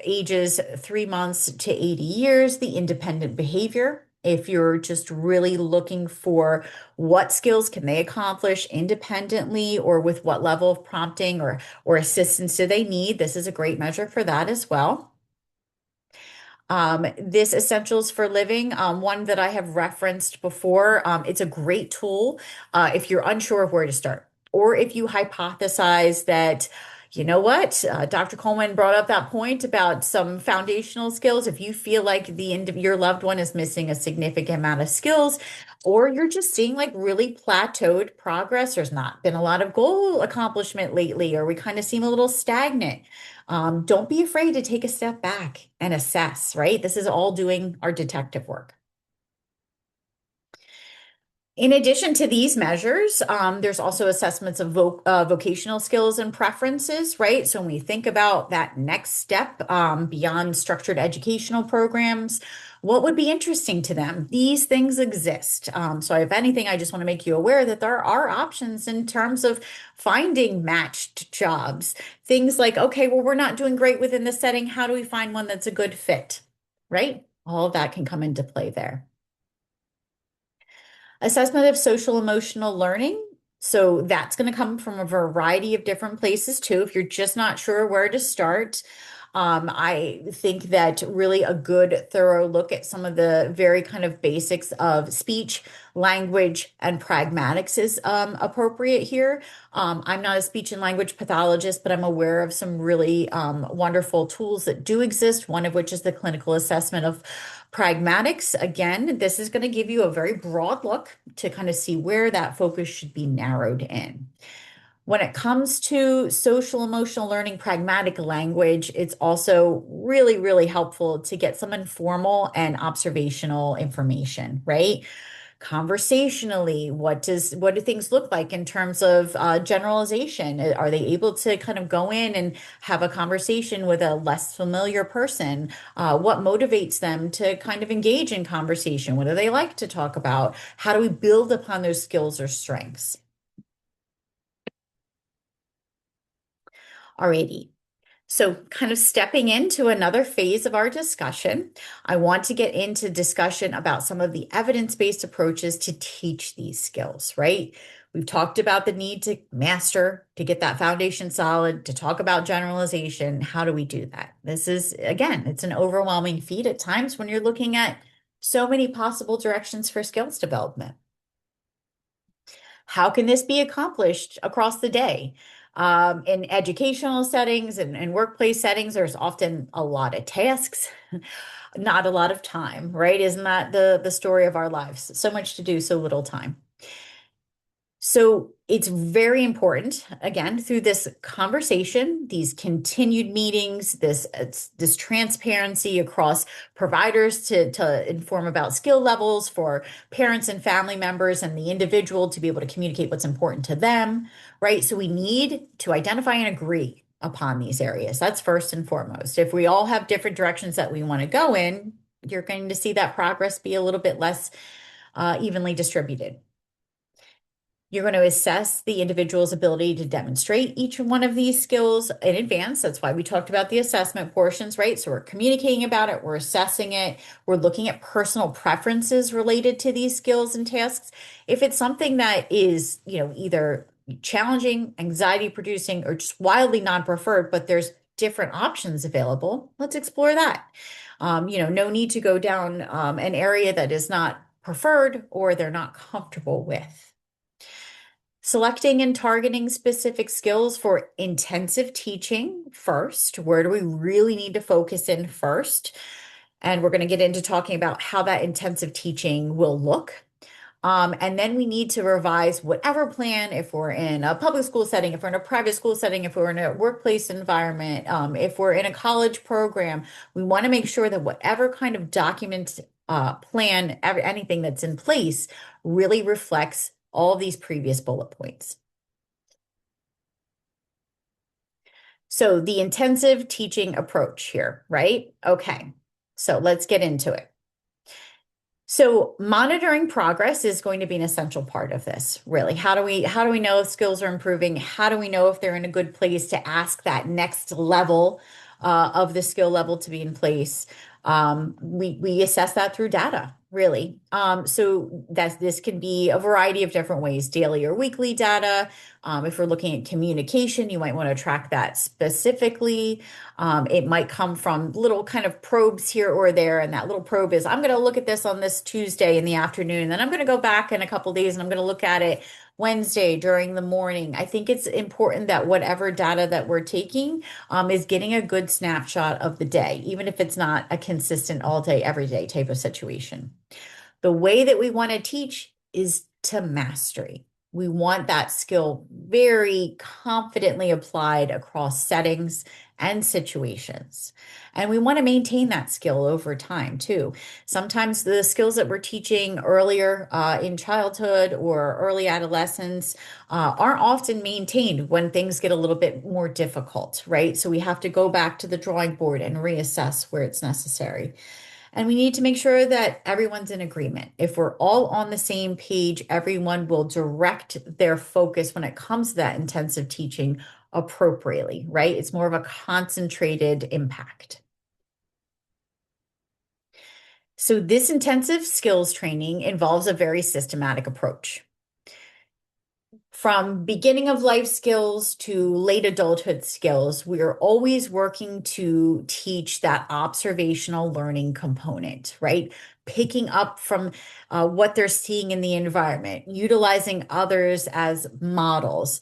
ages 3 months to 80 years, the independent behavior If you're just really looking for what skills can they accomplish independently or with what level of prompting or assistance do they need, this is a great measure for that as well. This Essentials for Living, one that I have referenced before, it's a great tool if you're unsure of where to start, or if you hypothesize that, you know what, Dr. Coleman brought up that point about some foundational skills. If you feel like your loved one is missing a significant amount of skills, or you're just seeing like really plateaued progress, there's not been a lot of goal accomplishment lately, or we kind of seem a little stagnant. Don't be afraid to take a step back and assess, right? This is all doing our detective work. In addition to these measures, there's also assessments of vocational skills and preferences, right? So when we think about that next step beyond structured educational programs, what would be interesting to them? These things exist. So if anything, I just want to make you aware that there are options in terms of finding matched jobs. Things like, okay, well, we're not doing great within the setting. How do we find one that's a good fit, right? All of that can come into play there. Assessment of social emotional learning. So that's going to come from a variety of different places too. If you're just not sure where to start, I think that really a good thorough look at some of the very kind of basics of speech, language, and pragmatics is appropriate here. I'm not a speech and language pathologist, but I'm aware of some really wonderful tools that do exist, one of which is the clinical assessment of pragmatics. Again, this is going to give you a very broad look to kind of see where that focus should be narrowed in. When it comes to social emotional learning, pragmatic language, it's also really, really helpful to get some informal and observational information, right? Conversationally, what do things look like in terms of generalization? Are they able to kind of go in and have a conversation with a less familiar person? What motivates them to kind of engage in conversation? What do they like to talk about? How do we build upon those skills or strengths? Alrighty. So, kind of stepping into another phase of our discussion, I want to get into discussion about some of the evidence-based approaches to teach these skills, right? We've talked about the need to master, to get that foundation solid, to talk about generalization. How do we do that? This is, again, it's an overwhelming feat at times when you're looking at so many possible directions for skills development. How can this be accomplished across the day? In educational settings and workplace settings, there's often a lot of tasks, not a lot of time, right? Isn't that the story of our lives? So much to do, so little time. So it's very important, again, through this conversation, these continued meetings, this transparency across providers to inform about skill levels for parents and family members and the individual to be able to communicate what's important to them, right? So we need to identify and agree upon these areas. That's first and foremost. If we all have different directions that we want to go in, you're going to see that progress be a little bit less evenly distributed. You're going to assess the individual's ability to demonstrate each one of these skills in advance. That's why we talked about the assessment portions, right? So we're communicating about it, we're assessing it, we're looking at personal preferences related to these skills and tasks. If it's something that is, either challenging, anxiety producing, or just wildly non-preferred, but there's different options available, let's explore that. No need to go down an area that is not preferred or they're not comfortable with. Selecting and targeting specific skills for intensive teaching first. Where do we really need to focus in first? And we're going to get into talking about how that intensive teaching will look. And then we need to revise whatever plan, if we're in a public school setting, if we're in a private school setting, if we're in a workplace environment, if we're in a college program, we want to make sure that whatever kind of document, plan, anything that's in place really reflects all these previous bullet points. So the intensive teaching approach here, right? Okay, so let's get into it. So monitoring progress is going to be an essential part of this, really. How do we know if skills are improving? How do we know if they're in a good place to ask that next level of the skill level to be in place? We assess that through data, really. So this can be a variety of different ways, daily or weekly data. If we're looking at communication, you might want to track that specifically. It might come from little kind of probes here or there, and that little probe is, I'm going to look at this on this Tuesday in the afternoon, then I'm going to go back in a couple days and I'm going to look at it Wednesday during the morning. I think it's important that whatever data that we're taking is getting a good snapshot of the day, even if it's not a consistent all day, every day type of situation. The way that we want to teach is to mastery. We want that skill very confidently applied across settings and situations. And we want to maintain that skill over time too. Sometimes the skills that we're teaching earlier in childhood or early adolescence aren't often maintained when things get a little bit more difficult, right? So we have to go back to the drawing board and reassess where it's necessary. And we need to make sure that everyone's in agreement. If we're all on the same page, everyone will direct their focus when it comes to that intensive teaching appropriately, right? It's more of a concentrated impact. So, this intensive skills training involves a very systematic approach. From beginning of life skills to late adulthood skills, we are always working to teach that observational learning component, right? Picking up from what they're seeing in the environment, utilizing others as models,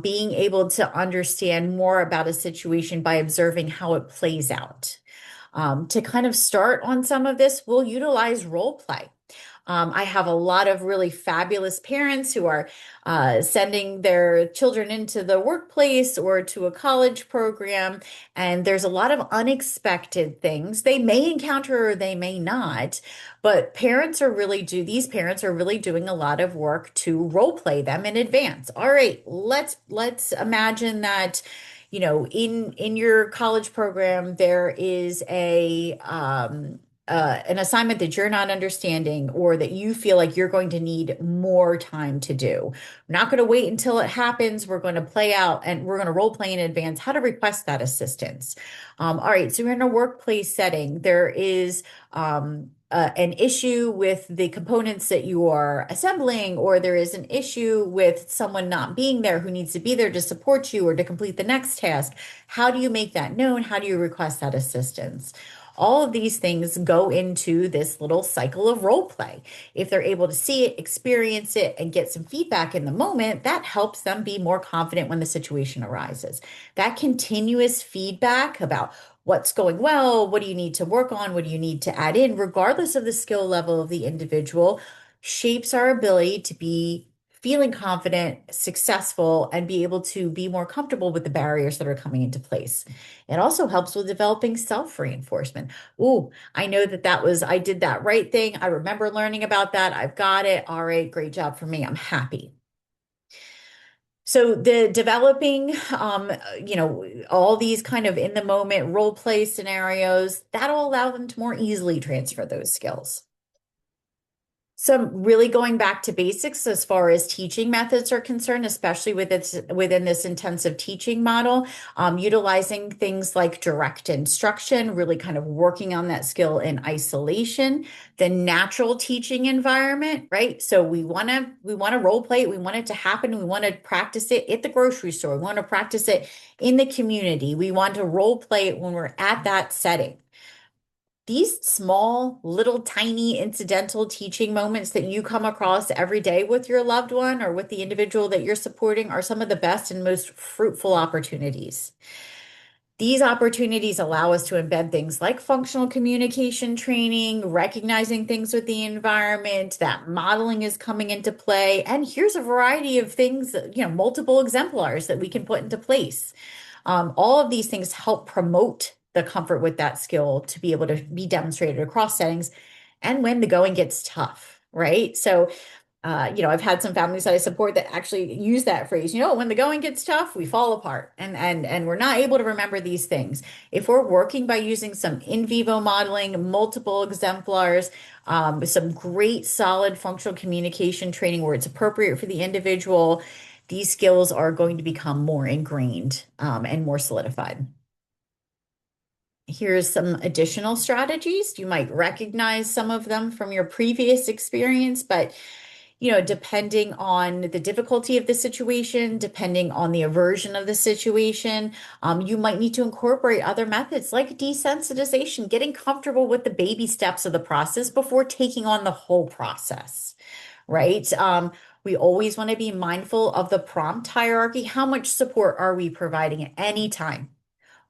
being able to understand more about a situation by observing how it plays out. To kind of start on some of this, we'll utilize role play. I have a lot of really fabulous parents who are sending their children into the workplace or to a college program, and there's a lot of unexpected things they may encounter or they may not. But these parents are really doing a lot of work to role play them in advance. All right, let's imagine that in your college program, there is an assignment that you're not understanding or that you feel like you're going to need more time to do. We're not going to wait until it happens. We're going to play out and we're going to role play in advance how to request that assistance. All right, so we're in a workplace setting. There is an issue with the components that you are assembling, or there is an issue with someone not being there who needs to be there to support you or to complete the next task. How do you make that known? How do you request that assistance? All of these things go into this little cycle of role play. If they're able to see it, experience it, and get some feedback in the moment, that helps them be more confident when the situation arises. That continuous feedback about what's going well, what do you need to work on, what do you need to add in, regardless of the skill level of the individual, shapes our ability to be feeling confident, successful, and be able to be more comfortable with the barriers that are coming into place. It also helps with developing self-reinforcement. Ooh, I know I did that right thing. I remember learning about that. I've got it. All right, great job for me. I'm happy. So the developing, all these kind of in the moment role play scenarios, that'll allow them to more easily transfer those skills. So really going back to basics as far as teaching methods are concerned, especially within this intensive teaching model, utilizing things like direct instruction, really kind of working on that skill in isolation, the natural teaching environment, right? So we want to role play it, we want it to happen, we want to practice it at the grocery store, we want to practice it in the community, we want to role play it when we're at that setting. These small, little, tiny, incidental teaching moments that you come across every day with your loved one or with the individual that you're supporting are some of the best and most fruitful opportunities. These opportunities allow us to embed things like functional communication training, recognizing things with the environment, that modeling is coming into play. And here's a variety of things, multiple exemplars that we can put into place. All of these things help promote the comfort with that skill to be able to be demonstrated across settings and when the going gets tough, right? So, I've had some families that I support that actually use that phrase, when the going gets tough, we fall apart and we're not able to remember these things. If we're working by using some in vivo modeling, multiple exemplars, some great solid functional communication training where it's appropriate for the individual, these skills are going to become more ingrained, and more solidified. Here's some additional strategies. You might recognize some of them from your previous experience, but depending on the difficulty of the situation, depending on the aversion of the situation, you might need to incorporate other methods like desensitization, getting comfortable with the baby steps of the process before taking on the whole process, right? We always want to be mindful of the prompt hierarchy. How much support are we providing at any time?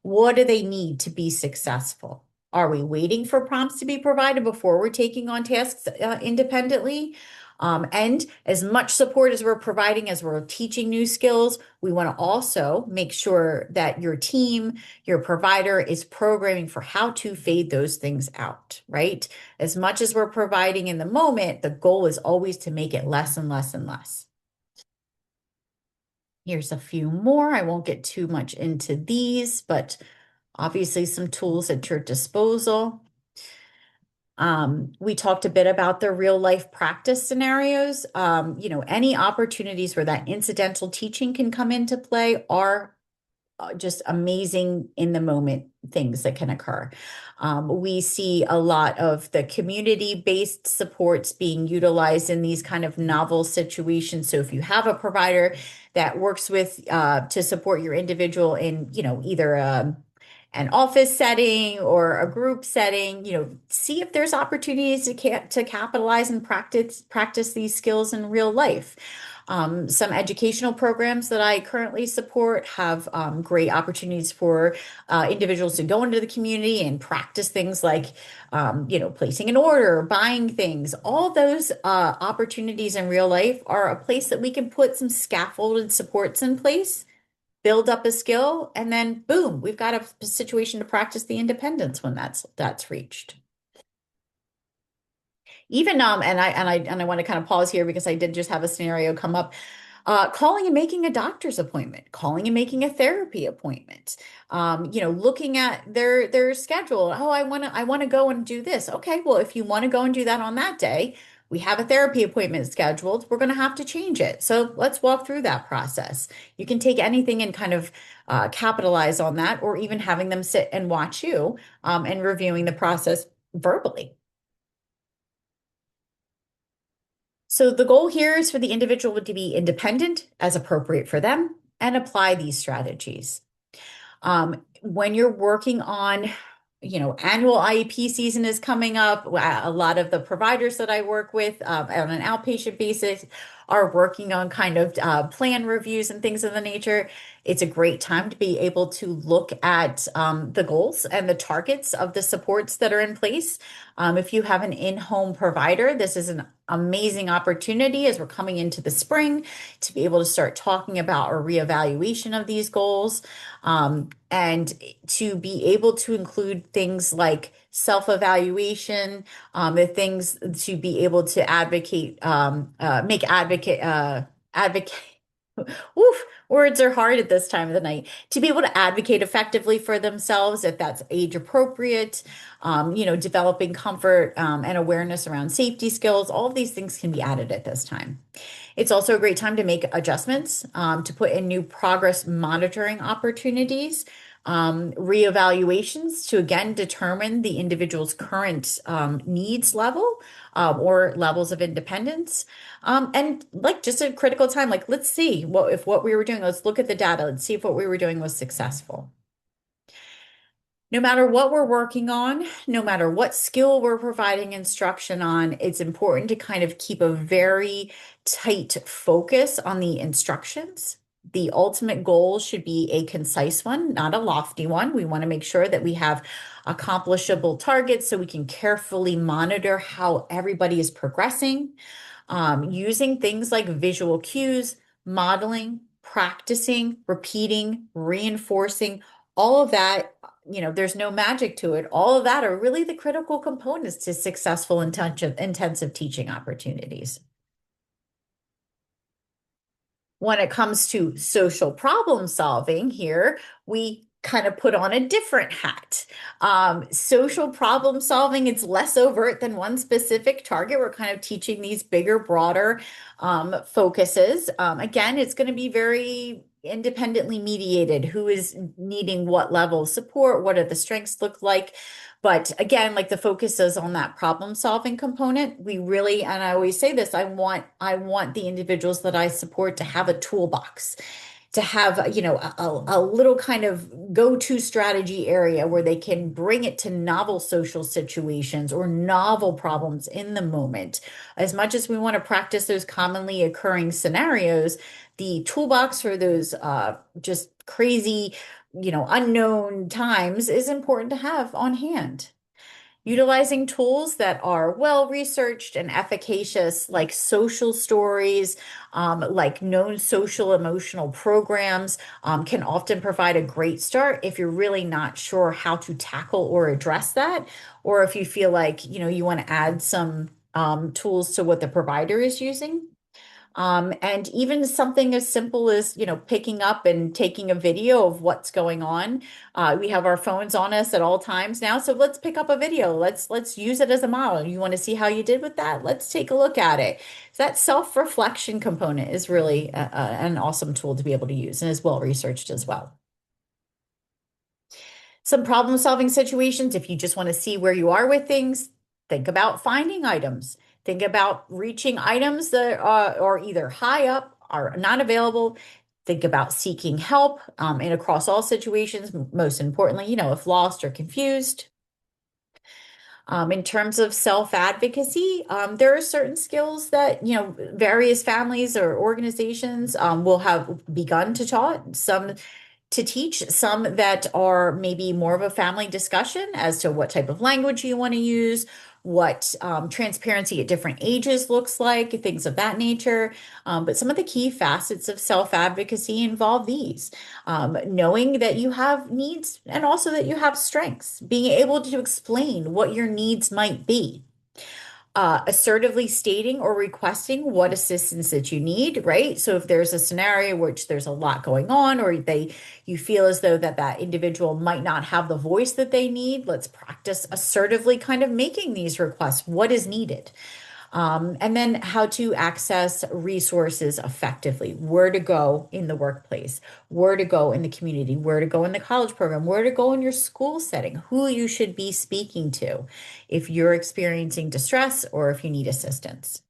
What do they need to be successful? Are we waiting for prompts to be provided before we're taking on tasks independently? And as much support as we're providing as we're teaching new skills, we want to also make sure that your team, your provider is programming for how to fade those things out, right? As much as we're providing in the moment, the goal is always to make it less and less and less. Here's a few more. I won't get too much into these, but obviously some tools at your disposal. We talked a bit about the real life practice scenarios. Any opportunities where that incidental teaching can come into play are just amazing in the moment things that can occur. We see a lot of the community-based supports being utilized in these kind of novel situations. So if you have a provider that works with to support your individual in, either an office setting or a group setting, see if there's opportunities to capitalize and practice these skills in real life. Some educational programs that I currently support have great opportunities for individuals to go into the community and practice things like, placing an order, buying things. All those opportunities in real life are a place that we can put some scaffolded supports in place, build up a skill, and then boom, we've got a situation to practice the independence when that's reached. Even and I want to kind of pause here because I did just have a scenario come up. Calling and making a doctor's appointment, calling and making a therapy appointment, looking at their schedule. Oh, I want to go and do this. Okay, well, if you want to go and do that on that day, we have a therapy appointment scheduled. We're going to have to change it. So let's walk through that process. You can take anything and kind of capitalize on that, or even having them sit and watch you and reviewing the process verbally. So the goal here is for the individual to be independent as appropriate for them and apply these strategies. When you're working on, annual IEP season is coming up. A lot of the providers that I work with on an outpatient basis are working on kind of plan reviews and things of the nature. It's a great time to be able to look at the goals and the targets of the supports that are in place. If you have an in-home provider, this is an amazing opportunity as we're coming into the spring to be able to start talking about a reevaluation of these goals, and to be able to include things like self-evaluation, the things to be able to make advocate. Oof, words are hard at this time of the night. To be able to advocate effectively for themselves, if that's age appropriate, developing comfort and awareness around safety skills, all of these things can be added at this time. It's also a great time to make adjustments, to put in new progress monitoring opportunities, reevaluations to again determine the individual's current needs level or levels of independence. And like just a critical time, like let's see what we were doing. Let's look at the data. Let's see if what we were doing was successful. No matter what we're working on, no matter what skill we're providing instruction on, it's important to kind of keep a very tight focus on the instructions. The ultimate goal should be a concise one, not a lofty one. We want to make sure that we have accomplishable targets so we can carefully monitor how everybody is progressing, using things like visual cues, modeling, practicing, repeating, reinforcing, all of that. There's no magic to it. All of that are really the critical components to successful intensive teaching opportunities. When it comes to social problem solving here, we kind of put on a different hat. Social problem solving, it's less overt than one specific target. We're kind of teaching these bigger, broader focuses. Again, it's going to be very independently mediated, who is needing what level of support, what do the strengths look like. But again, like the focus is on that problem solving component. We really, and I always say this, I want the individuals that I support to have a toolbox, to have, a little kind of go-to strategy area where they can bring it to novel social situations or novel problems in the moment. As much as we want to practice those commonly occurring scenarios, the toolbox for those just crazy, unknown times is important to have on hand. Utilizing tools that are well researched and efficacious, like social stories, like known social emotional programs, can often provide a great start if you're really not sure how to tackle or address that, or if you feel like, you want to add some tools to what the provider is using. And even something as simple as, picking up and taking a video of what's going on. We have our phones on us at all times now, so let's pick up a video. Let's use it as a model. You want to see how you did with that? Let's take a look at it. So that self-reflection component is really an awesome tool to be able to use and is well researched as well. Some problem solving situations, if you just want to see where you are with things, think about finding items. Think about reaching items that are either high up or not available. Think about seeking help and across all situations, most importantly, if lost or confused. In terms of self-advocacy, there are certain skills that, various families or organizations will have begun to taught. Some to teach, some that are maybe more of a family discussion as to what type of language you want to use, what transparency at different ages looks like, things of that nature. But some of the key facets of self-advocacy involve these. Knowing that you have needs and also that you have strengths, being able to explain what your needs might be, assertively stating or requesting what assistance that you need, right? So if there's a scenario which there's a lot going on, or you feel as though that individual might not have the voice that they need, let's practice assertively kind of making these requests. What is needed? And then how to access resources effectively, where to go in the workplace, where to go in the community, where to go in the college program, where to go in your school setting, who you should be speaking to if you're experiencing distress or if you need assistance.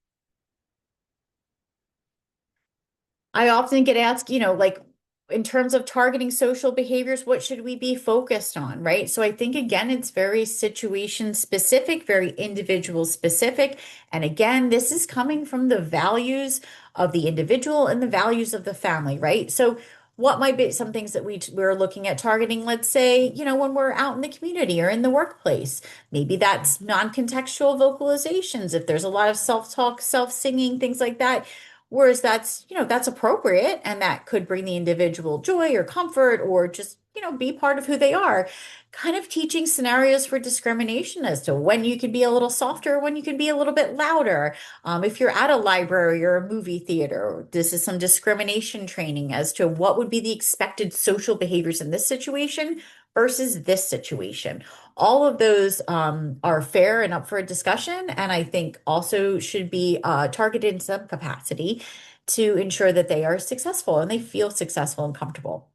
I often get asked, like in terms of targeting social behaviors, what should we be focused on, right? So I think again, it's very situation specific, very individual specific. And again, this is coming from the values of the individual and the values of the family, right? So what might be some things that we're looking at targeting, let's say, when we're out in the community or in the workplace, maybe that's non-contextual vocalizations. If there's a lot of self-talk, self-singing, things like that, whereas that's appropriate and that could bring the individual joy or comfort or just, be part of who they are. Kind of teaching scenarios for discrimination as to when you can be a little softer, when you can be a little bit louder. If you're at a library or a movie theater, this is some discrimination training as to what would be the expected social behaviors in this situation versus this situation. All of those are fair and up for a discussion, and I think also should be targeted in some capacity to ensure that they are successful and they feel successful and comfortable.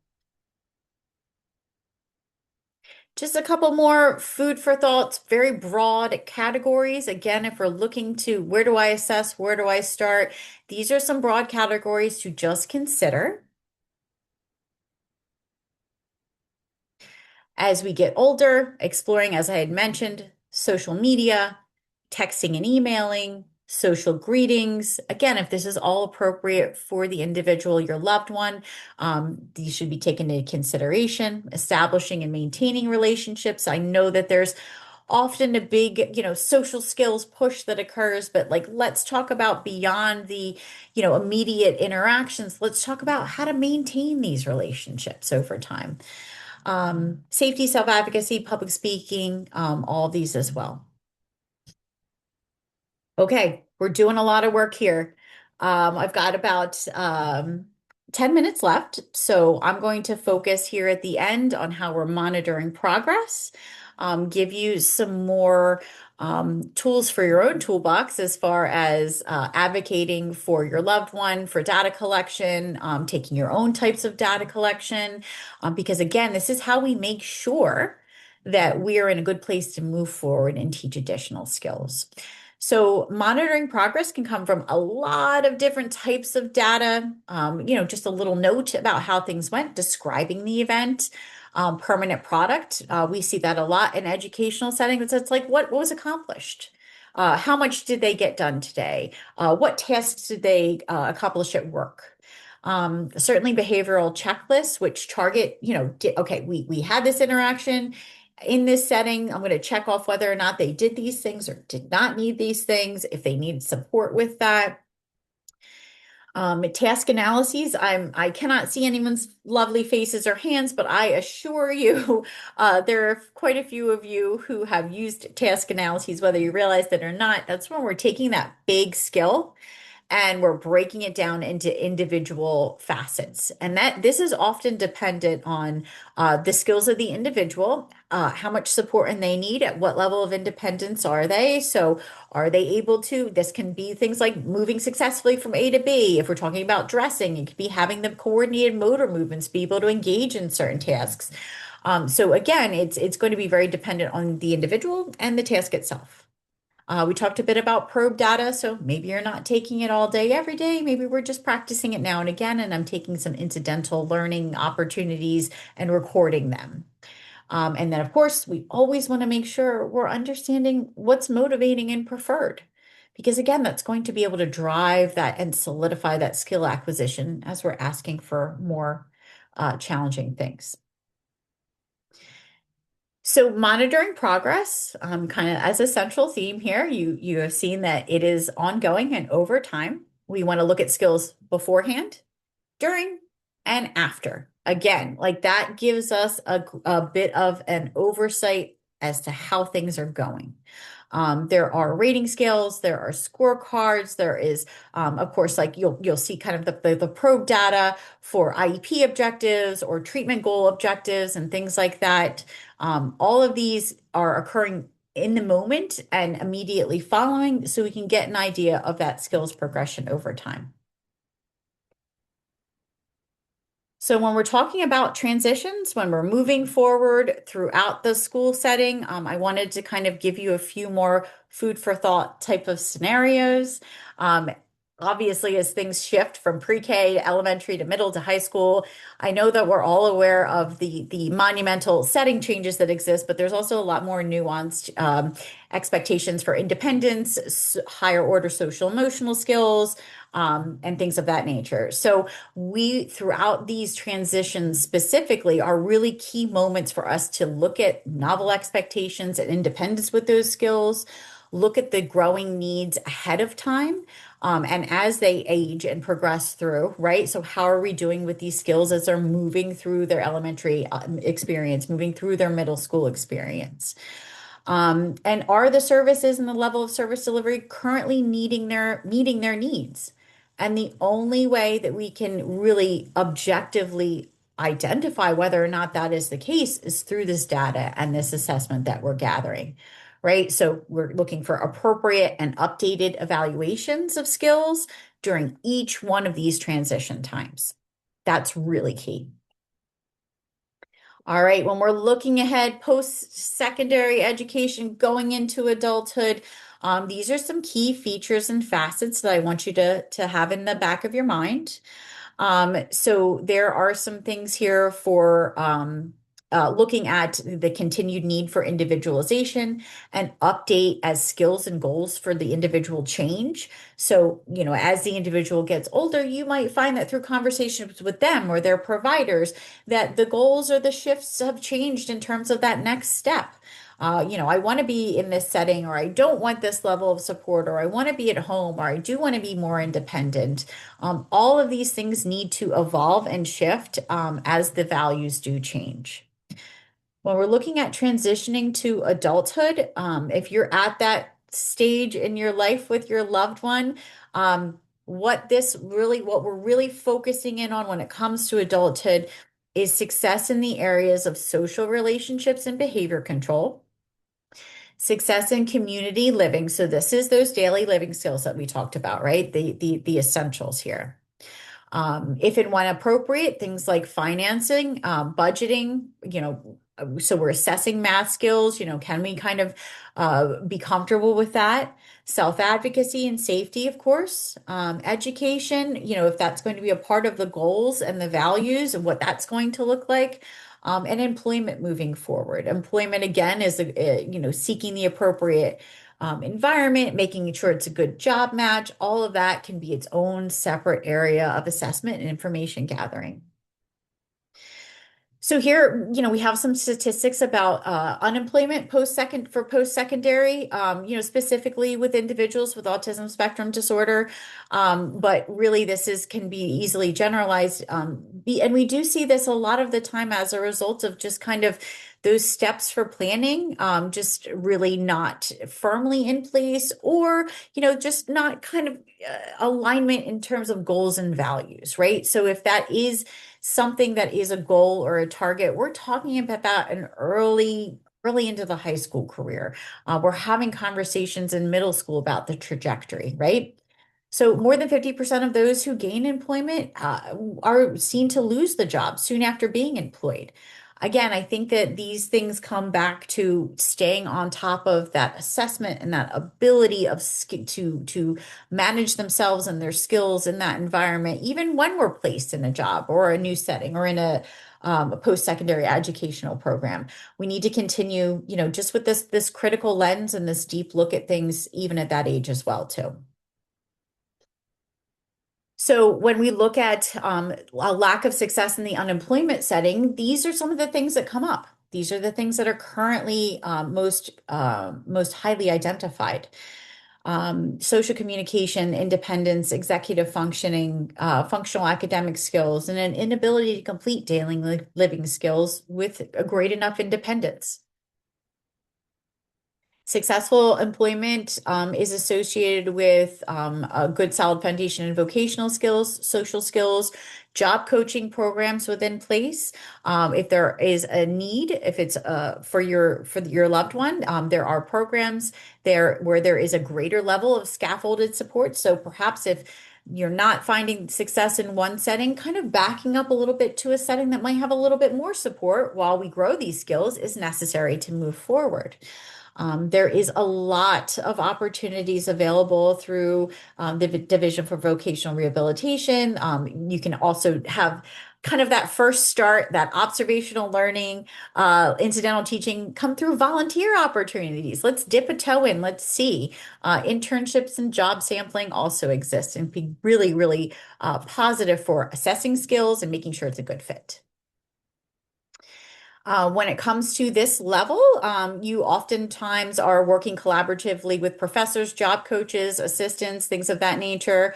Just a couple more food for thoughts, very broad categories. Again, if we're looking to where do I assess, where do I start, these are some broad categories to just consider. As we get older, exploring, as I had mentioned, social media, texting and emailing, social greetings. Again, if this is all appropriate for the individual, your loved one, these should be taken into consideration. Establishing and maintaining relationships. I know that there's often a big, social skills push that occurs, but like, let's talk about beyond the, immediate interactions. Let's talk about how to maintain these relationships over time. Safety, self-advocacy, public speaking, all these as well. Okay, we're doing a lot of work here. I've got about 10 minutes left, so I'm going to focus here at the end on how we're monitoring progress. give you some more tools for your own toolbox as far as advocating for your loved one, for data collection, taking your own types of data collection, because again, this is how we make sure that we are in a good place to move forward and teach additional skills. So monitoring progress can come from a lot of different types of data. Just a little note about how things went, describing the event, permanent product. We see that a lot in educational settings. It's like what was accomplished? How much did they get done today? What tasks did they accomplish at work? Certainly behavioral checklists, which target, okay, we had this interaction in this setting. I'm going to check off whether or not they did these things or did not need these things, if they need support with that. Task analyses, I cannot see anyone's lovely faces or hands, but I assure you, there are quite a few of you who have used task analyses, whether you realize it or not. That's when we're taking that big skill and we're breaking it down into individual facets. And that this is often dependent on the skills of the individual, how much support and they need, at what level of independence are they? So are they able to, this can be things like moving successfully from A to B. If we're talking about dressing, it could be having the coordinated motor movements, be able to engage in certain tasks. So again, it's going to be very dependent on the individual and the task itself. We talked a bit about probe data, so maybe you're not taking it all day, every day. Maybe we're just practicing it now and again, and I'm taking some incidental learning opportunities and recording them. And then, of course, we always want to make sure we're understanding what's motivating and preferred, because again, that's going to be able to drive that and solidify that skill acquisition as we're asking for more challenging things. So monitoring progress, kind of as a central theme here, you have seen that it is ongoing and over time. We want to look at skills beforehand, during, and after. Again, like that gives us a bit of an oversight as to how things are going. There are rating scales, there are scorecards, there is, of course, like you'll see kind of the probe data for IEP objectives or treatment goal objectives and things like that. All of these are occurring in the moment and immediately following, so we can get an idea of that skills progression over time. So when we're talking about transitions, when we're moving forward throughout the school setting, I wanted to kind of give you a few more food for thought type of scenarios. Um, Obviously, as things shift from pre-K to elementary to middle to high school, I know that we're all aware of the monumental setting changes that exist, but there's also a lot more nuanced expectations for independence, higher order social emotional skills, and things of that nature. So we, throughout these transitions specifically, are really key moments for us to look at novel expectations and independence with those skills, look at the growing needs ahead of time, and as they age and progress through, right? So how are we doing with these skills as they're moving through their elementary experience, moving through their middle school experience? And are the services and the level of service delivery currently meeting their needs? And the only way that we can really objectively identify whether or not that is the case is through this data and this assessment that we're gathering, right? So we're looking for appropriate and updated evaluations of skills during each one of these transition times. That's really key. All right, when we're looking ahead post-secondary education, going into adulthood, these are some key features and facets that I want you to have in the back of your mind. So there are some things here for looking at the continued need for individualization and update as skills and goals for the individual change. So, as the individual gets older, you might find that through conversations with them or their providers, that the goals or the shifts have changed in terms of that next step. I want to be in this setting, or I don't want this level of support, or I want to be at home, or I do want to be more independent. All of these things need to evolve and shift as the values do change. When we're looking at transitioning to adulthood, if you're at that stage in your life with your loved one, what we're really focusing in on when it comes to adulthood is success in the areas of social relationships and behavior control, Success in community living. So this is those daily living skills that we talked about, right? The essentials here. If and when appropriate, things like financing, budgeting, so we're assessing math skills, can we kind of be comfortable with that? Self-advocacy and safety, of course. Education, if that's going to be a part of the goals and the values and what that's going to look like. And employment moving forward. Employment, again, is, seeking the appropriate environment, making sure it's a good job match, all of that can be its own separate area of assessment and information gathering. So here, we have some statistics about unemployment post-secondary, specifically with individuals with autism spectrum disorder. But really, can be easily generalized. And we do see this a lot of the time as a result of just kind of those steps for planning, just really not firmly in place, or just not kind of alignment in terms of goals and values, right? So if that is something that is a goal or a target, we're talking about that in early into the high school career. We're having conversations in middle school about the trajectory, right? So more than 50% of those who gain employment are seen to lose the job soon after being employed. Again, I think that these things come back to staying on top of that assessment and that ability to manage themselves and their skills in that environment, even when we're placed in a job or a new setting or in a post-secondary educational program. We need to continue, just with this critical lens and this deep look at things, even at that age as well, too. So when we look at a lack of success in the unemployment setting, these are some of the things that come up. These are the things that are currently most highly identified. Social communication, independence, executive functioning, functional academic skills, and an inability to complete daily living skills with a great enough independence. Successful employment is associated with a good solid foundation in vocational skills, social skills, job coaching programs within place. If there is a need, if it's for your loved one, there are programs there where there is a greater level of scaffolded support. So perhaps if you're not finding success in one setting, kind of backing up a little bit to a setting that might have a little bit more support while we grow these skills is necessary to move forward. There is a lot of opportunities available through the Division for Vocational Rehabilitation. You can also have kind of that first start, that observational learning, incidental teaching come through volunteer opportunities. Let's dip a toe in, let's see. Internships and job sampling also exist and be really, really positive for assessing skills and making sure it's a good fit. When it comes to this level, you oftentimes are working collaboratively with professors, job coaches, assistants, things of that nature.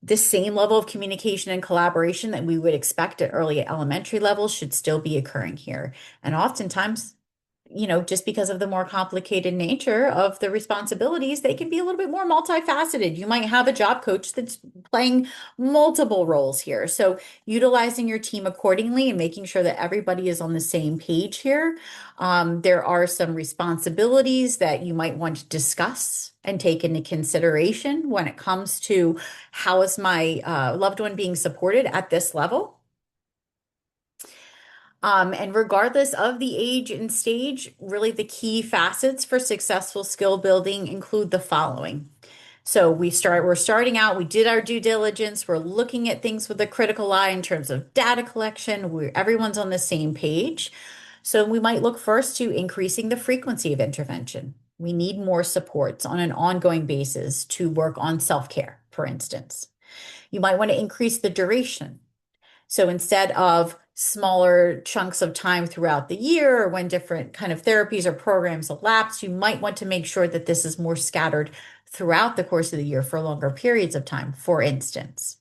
The same level of communication and collaboration that we would expect at early elementary levels should still be occurring here. And oftentimes, just because of the more complicated nature of the responsibilities, they can be a little bit more multifaceted. You might have a job coach that's playing multiple roles here. So utilizing your team accordingly and making sure that everybody is on the same page here. There are some responsibilities that you might want to discuss and take into consideration when it comes to how is my loved one being supported at this level. And regardless of the age and stage, really the key facets for successful skill building include the following. So we're starting out, we did our due diligence, we're looking at things with a critical eye in terms of data collection, everyone's on the same page. So we might look first to increasing the frequency of intervention. We need more supports on an ongoing basis to work on self-care, for instance. You might want to increase the duration. So instead of smaller chunks of time throughout the year or when different kind of therapies or programs elapse, you might want to make sure that this is more scattered throughout the course of the year for longer periods of time, for instance.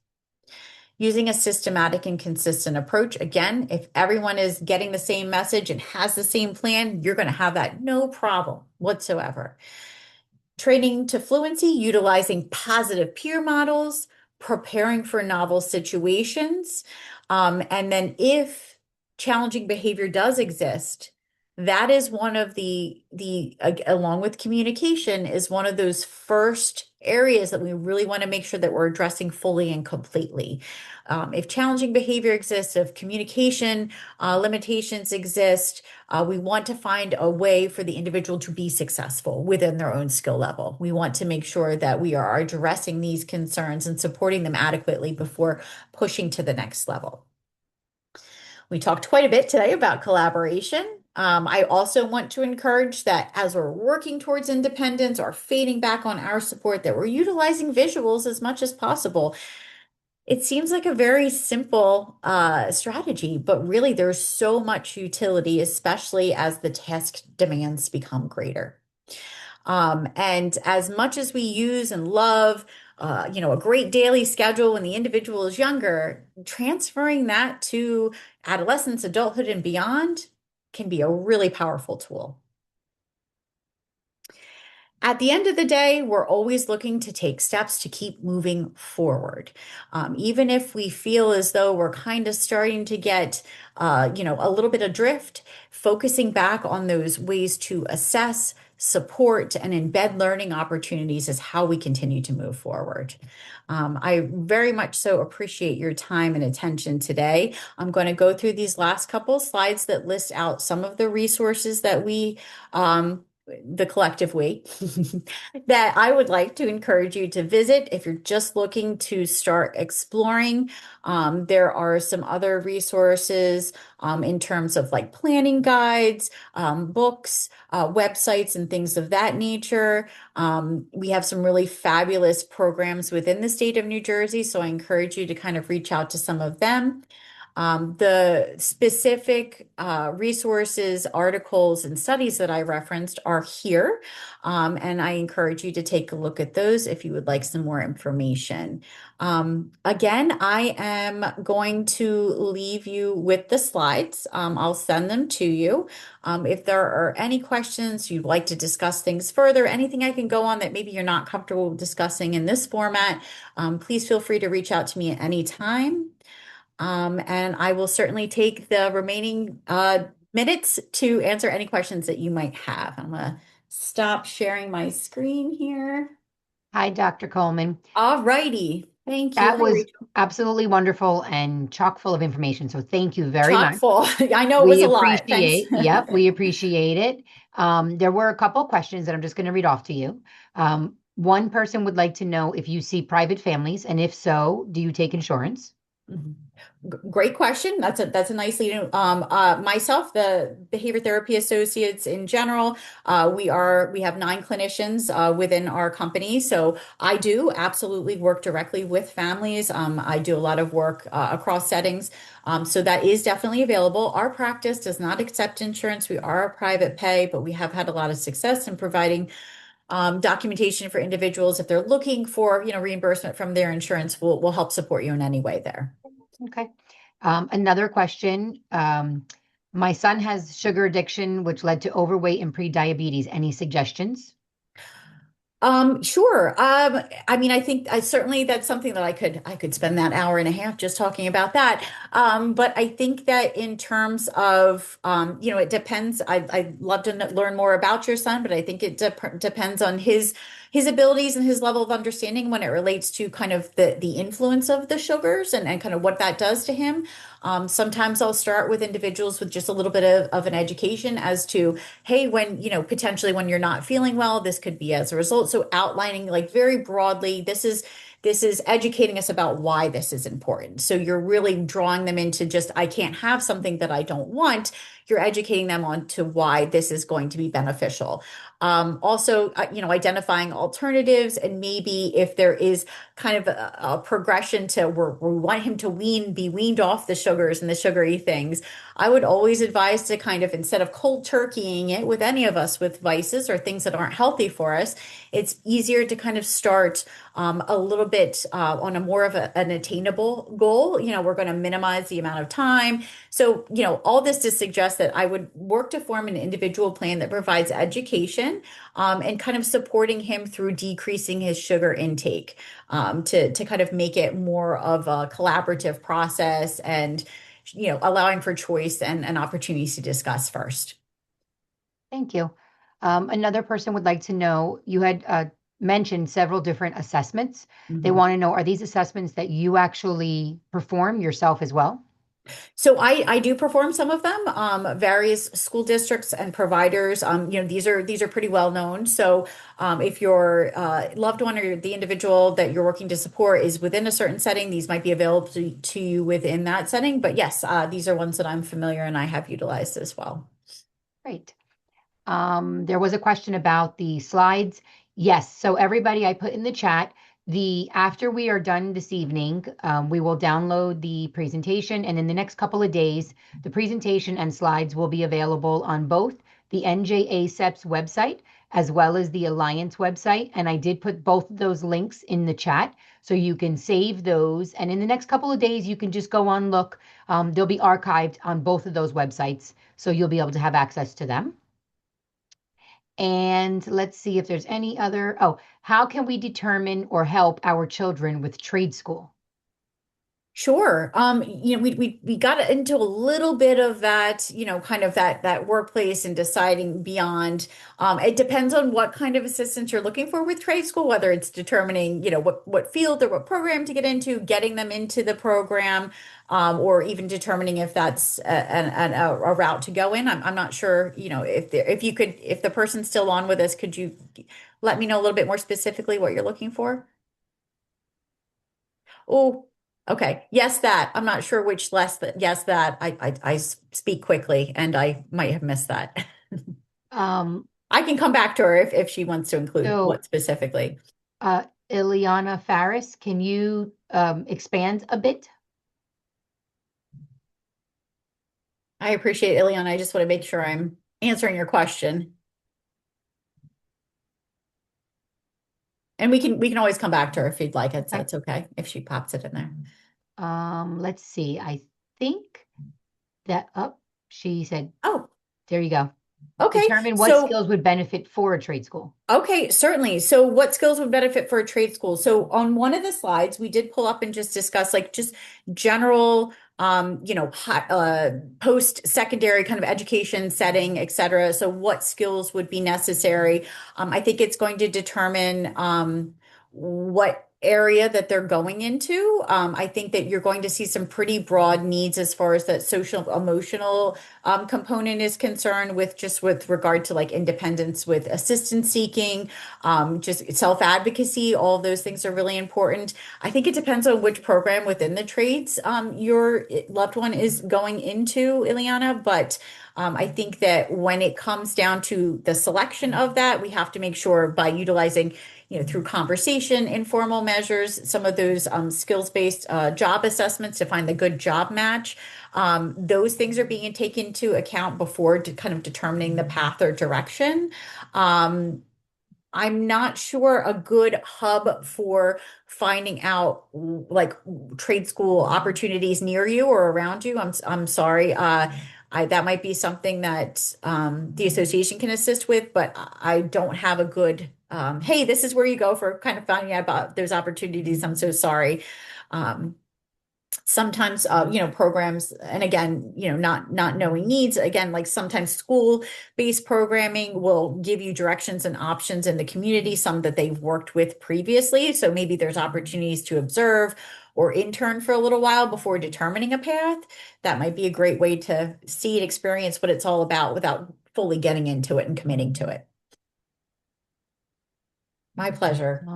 Using a systematic and consistent approach. Again, if everyone is getting the same message and has the same plan, you're going to have that no problem whatsoever. Training to fluency, utilizing positive peer models, preparing for novel situations. And then if challenging behavior does exist, That is one of along with communication, is one of those first areas that we really want to make sure that we're addressing fully and completely. If challenging behavior exists, if communication limitations exist, we want to find a way for the individual to be successful within their own skill level. We want to make sure that we are addressing these concerns and supporting them adequately before pushing to the next level. We talked quite a bit today about collaboration. I also want to encourage that as we're working towards independence or fading back on our support, that we're utilizing visuals as much as possible. It seems like a very simple strategy, but really there's so much utility, especially as the task demands become greater. And as much as we use and love, a great daily schedule when the individual is younger, transferring that to adolescence, adulthood, and beyond can be a really powerful tool. At the end of the day, we're always looking to take steps to keep moving forward. Even if we feel as though we're kind of starting to get, a little bit adrift, focusing back on those ways to assess, support, and embed learning opportunities is how we continue to move forward. I very much so appreciate your time and attention today. I'm going to go through these last couple slides that list out some of the resources that the collective we, that I would like to encourage you to visit if you're just looking to start exploring. There are some other resources in terms of like planning guides, books, websites, and things of that nature. We have some really fabulous programs within the state of New Jersey, so I encourage you to kind of reach out to some of them. The specific resources, articles, and studies that I referenced are here. And I encourage you to take a look at those if you would like some more information. Again, I am going to leave you with the slides. I'll send them to you. If there are any questions, you'd like to discuss things further, anything I can go on that maybe you're not comfortable discussing in this format, please feel free to reach out to me at any time. And I will certainly take the remaining minutes to answer any questions that you might have. I'm going to stop sharing my screen here. Hi, Dr. Coleman. All righty. Thank you. That Hi, was Rachel. absolutely wonderful and chock full of information. So thank you very Chock much. full. I know it was We a lot. Thanks. appreciate, yep, we appreciate it. There were a couple questions that I'm just going to read off to you. One person would like to know if you see private families, and if so, do you take insurance? Mhm. Great question. That's a nice lead. Myself, the behavior therapy associates in general, we have 9 clinicians within our company. So I do absolutely work directly with families. I do a lot of work across settings. So that is definitely available. Our practice does not accept insurance. We are a private pay, but we have had a lot of success in providing documentation for individuals. If they're looking for, reimbursement from their insurance, we'll help support you in any way there. Okay. Another question. My son has sugar addiction, which led to overweight and pre-diabetes. Any suggestions? Sure. I mean, I think I certainly that's something that I could spend that hour and a half just talking about that. But I think that in terms of it depends. I'd love to learn more about your son, but I think it depends on his abilities and his level of understanding when it relates to kind of the influence of the sugars and kind of what that does to him. Sometimes I'll start with individuals with just a little bit of an education as to, hey, when, potentially when you're not feeling well, this could be as a result. So outlining like very broadly, this is educating us about why this is important. So you're really drawing them into just, I can't have something that I don't want. You're educating them on to why this is going to be beneficial. Also, identifying alternatives and maybe if there is kind of a progression to where we want him to be weaned off the sugars and the sugary things, I would always advise to kind of, instead of cold turkeying it with any of us with vices or things that aren't healthy for us, it's easier to kind of start a little bit on a more of an attainable goal. We're going to minimize the amount of time. So, all this to suggest that I would work to form an individual plan that provides education and kind of supporting him through decreasing his sugar intake to kind of make it more of a collaborative process and allowing for choice and opportunities to discuss first. Thank you. Another person would like to know, you had mentioned several different assessments. They Mhm. want to know, are these assessments that you actually perform yourself as well? So I do perform some of them. Various school districts and providers. These are pretty well known. So if your loved one or the individual that you're working to support is within a certain setting, these might be available to you within that setting. But yes, these are ones that I'm familiar and I have utilized as well. Great. There was a question about the slides. Yes, so everybody, I put in the chat, the after we are done this evening, we will download the presentation, and in the next couple of days, the presentation and slides will be available on both the NJASEP's website as well as the Alliance website. And I did put both of those links in the chat, so you can save those. And in the next couple of days, you can just go on, look. They'll be archived on both of those websites, so you'll be able to have access to them. And let's see if there's any other. Oh, how can we determine or help our children with trade school? Sure. We got into a little bit of that, kind of that workplace and deciding beyond. It depends on what kind of assistance you're looking for with trade school, whether it's determining, what field or what program to get into, getting them into the program, or even determining if that's a route to go in. I'm not sure, if the person's still on with us, could you let me know a little bit more specifically what you're looking for? Oh, okay. Yes, that. I'm not sure which less that. Yes, that. I speak quickly and I might have missed that. Um, I can come back to her if she wants to include so, what specifically. Ileana Faris, can you expand a bit? I appreciate it, Ileana. I just want to make sure I'm answering your question. And we can always come back to her if you'd like it. So Okay. it's okay if she pops it in there. Let's see. I think that up, she said, Oh, there you go. okay. Determine what So skills would benefit for a trade school. okay, certainly. So, what skills would benefit for a trade school? So, on one of the slides, we did pull up and just discuss like just general, post-secondary kind of education setting, et cetera. So, what skills would be necessary? I think it's going to determine what area that they're going into. I think that you're going to see some pretty broad needs as far as that social emotional component is concerned with regard to like independence with assistance seeking, just self-advocacy, all of those things are really important. I think it depends on which program within the trades your loved one is going into, Ileana, but I think that when it comes down to the selection of that, we have to make sure by utilizing, through conversation, informal measures, some of those skills-based job assessments to find the good job match. Those things are being taken into account before kind of determining the path or direction. Um, I'm not sure a good hub for finding out like trade school opportunities near you or around you. I'm sorry. That might be something that the association can assist with, but I don't have a good hey, this is where you go for kind of finding out about those opportunities. I'm so sorry. Um, Sometimes programs, and again, not knowing needs, again, like sometimes school-based programming will give you directions and options in the community, some that they've worked with previously, so maybe there's opportunities to observe or intern for a little while before determining a path. That might be a great way to see and experience what it's all about without fully getting into it and committing to it. My pleasure.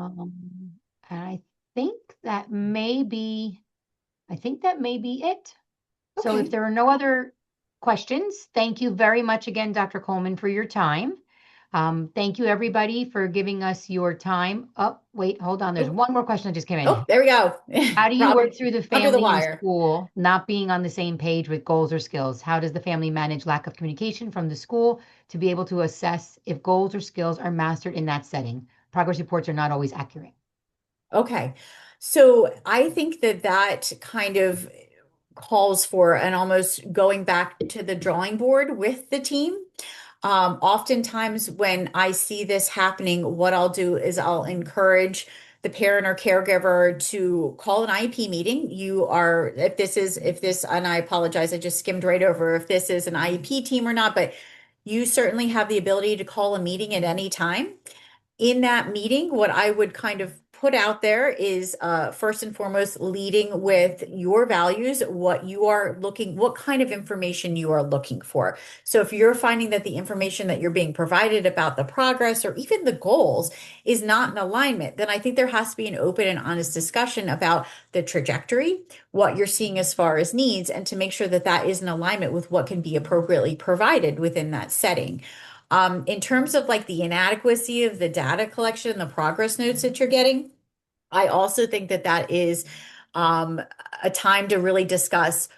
And think that may be, I think that may be it. So if Okay. there are no other questions, thank you very much again, Dr. Coleman, for your time. Thank you, everybody, for giving us your time. Oh, wait, hold on. There's Oh, one more question that just came in. oh, there we go. How do you Rob, work through the under the family and wire. school not being on the same page with goals or skills? How does the family manage lack of communication from the school to be able to assess if goals or skills are mastered in that setting? Progress reports are not always accurate. Okay. So I think that kind of calls for an almost going back to the drawing board with the team. Oftentimes, when I see this happening, what I'll do is I'll encourage the parent or caregiver to call an IEP meeting. And I apologize, I just skimmed right over if this is an IEP team or not, but You certainly have the ability to call a meeting at any time. In that meeting, what I would kind of put out there is first and foremost, leading with your values, what you are looking, what kind of information you are looking for. So if you're finding that the information that you're being provided about the progress or even the goals is not in alignment, then I think there has to be an open and honest discussion about the trajectory, what you're seeing as far as needs, and to make sure that that is in alignment with what can be appropriately provided within that setting. In terms of like the inadequacy of the data collection, the progress notes that you're getting, I also think that that is um, a time to really discuss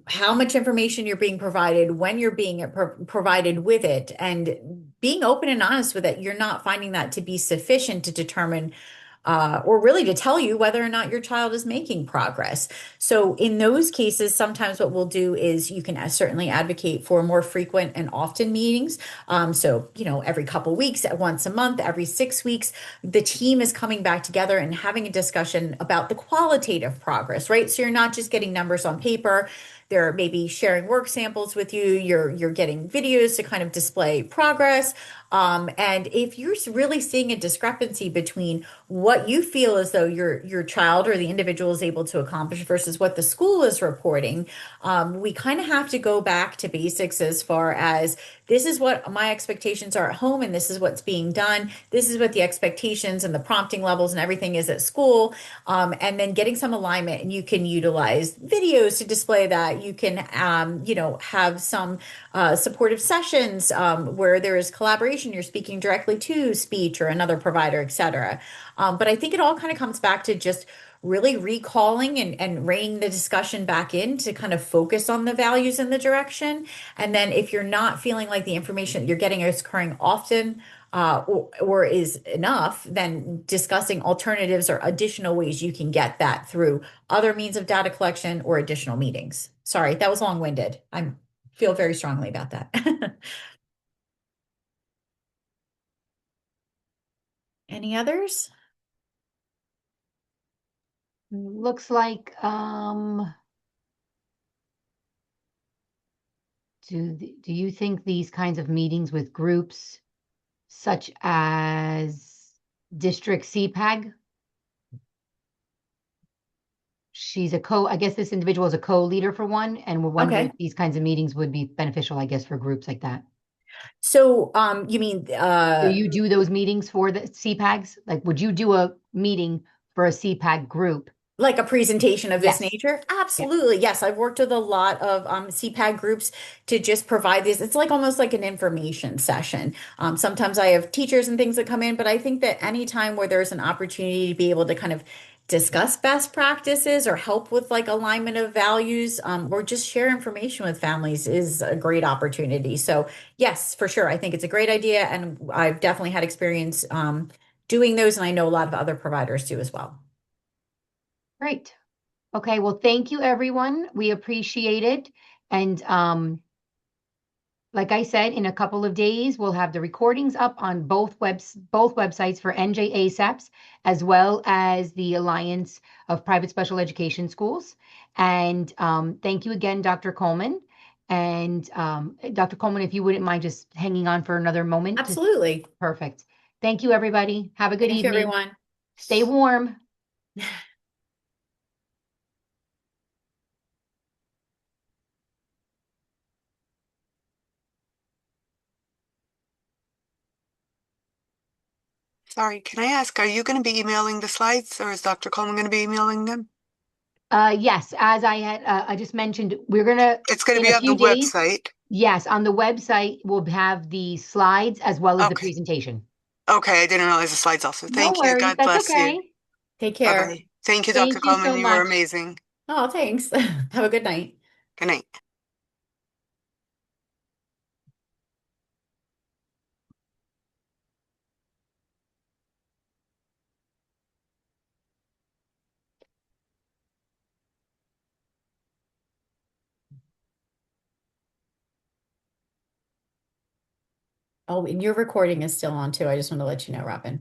how much information you're being provided, when you're being provided with it, and being open and honest with it. You're not finding that to be sufficient to determine or really to tell you whether or not your child is making progress. So, in those cases, sometimes what we'll do is you can certainly advocate for more frequent and often meetings. So, every couple weeks, once a month, every 6 weeks, the team is coming back together and having a discussion about the qualitative progress, right? So, you're not just getting numbers on paper. They're maybe sharing work samples with you. You're getting videos to kind of display progress. And if you're really seeing a discrepancy between what you feel as though your child or the individual is able to accomplish versus what the school is reporting, we kind of have to go back to basics as far as this is what my expectations are at home and this is what's being done. This is what the expectations and the prompting levels and everything is at school. And then getting some alignment, and you can utilize videos to display that. You can, have some supportive sessions where there is collaboration. You're speaking directly to speech or another provider, et cetera. But I think it all kind of comes back to just really recalling and reining the discussion back in to kind of focus on the values and the direction. And then if you're not feeling like the information you're getting is occurring often, or is enough, then discussing alternatives or additional ways you can get that through other means of data collection or additional meetings. Sorry, that was long-winded. I feel very strongly about that. Any others? Looks like do you think these kinds of meetings with groups such as District CPAG? I guess this individual is a co-leader for one, and we're wondering if Okay. these kinds of meetings would be beneficial, I guess, for groups like that. So, you mean Do you do those meetings for the CPAGs? Like, would you do a meeting for a CPAG group? like a presentation of this Yes. nature? Yeah. Absolutely. Yes, I've worked with a lot of CPAG groups to just provide this. It's like almost like an information session. Sometimes I have teachers and things that come in, but I think that anytime where there's an opportunity to be able to kind of discuss best practices or help with like alignment of values, or just share information with families is a great opportunity. So yes, for sure. I think it's a great idea. And I've definitely had experience doing those. And I know a lot of other providers do as well. Great. Okay, well, thank you, everyone. We appreciate it. And like I said, in a couple of days, we'll have the recordings up on both websites for NJ ASAPS, as well as the Alliance of Private Special Education Schools. And thank you again, Dr. Coleman. And Dr. Coleman, if you wouldn't mind just hanging on for another moment. Absolutely. Perfect. Thank you, everybody. Have a good Thank you, evening. everyone. Stay warm. Sorry, can I ask, are you going to be emailing the slides or is Dr. Coleman going to be emailing them? Yes, as I just mentioned, we're gonna, It's going to in be a on the few days, website. yes, on the website, we'll have the slides as well as the Okay. presentation. Okay, I didn't realize the slides also. No Thank you. worries, God that's bless you. okay. Take care. Bye-bye. Thank you, Dr. Thank you Coleman. so You were much. amazing. Oh, thanks. Have a good night. Good night. Oh, and your recording is still on too. I just want to let you know, Robin.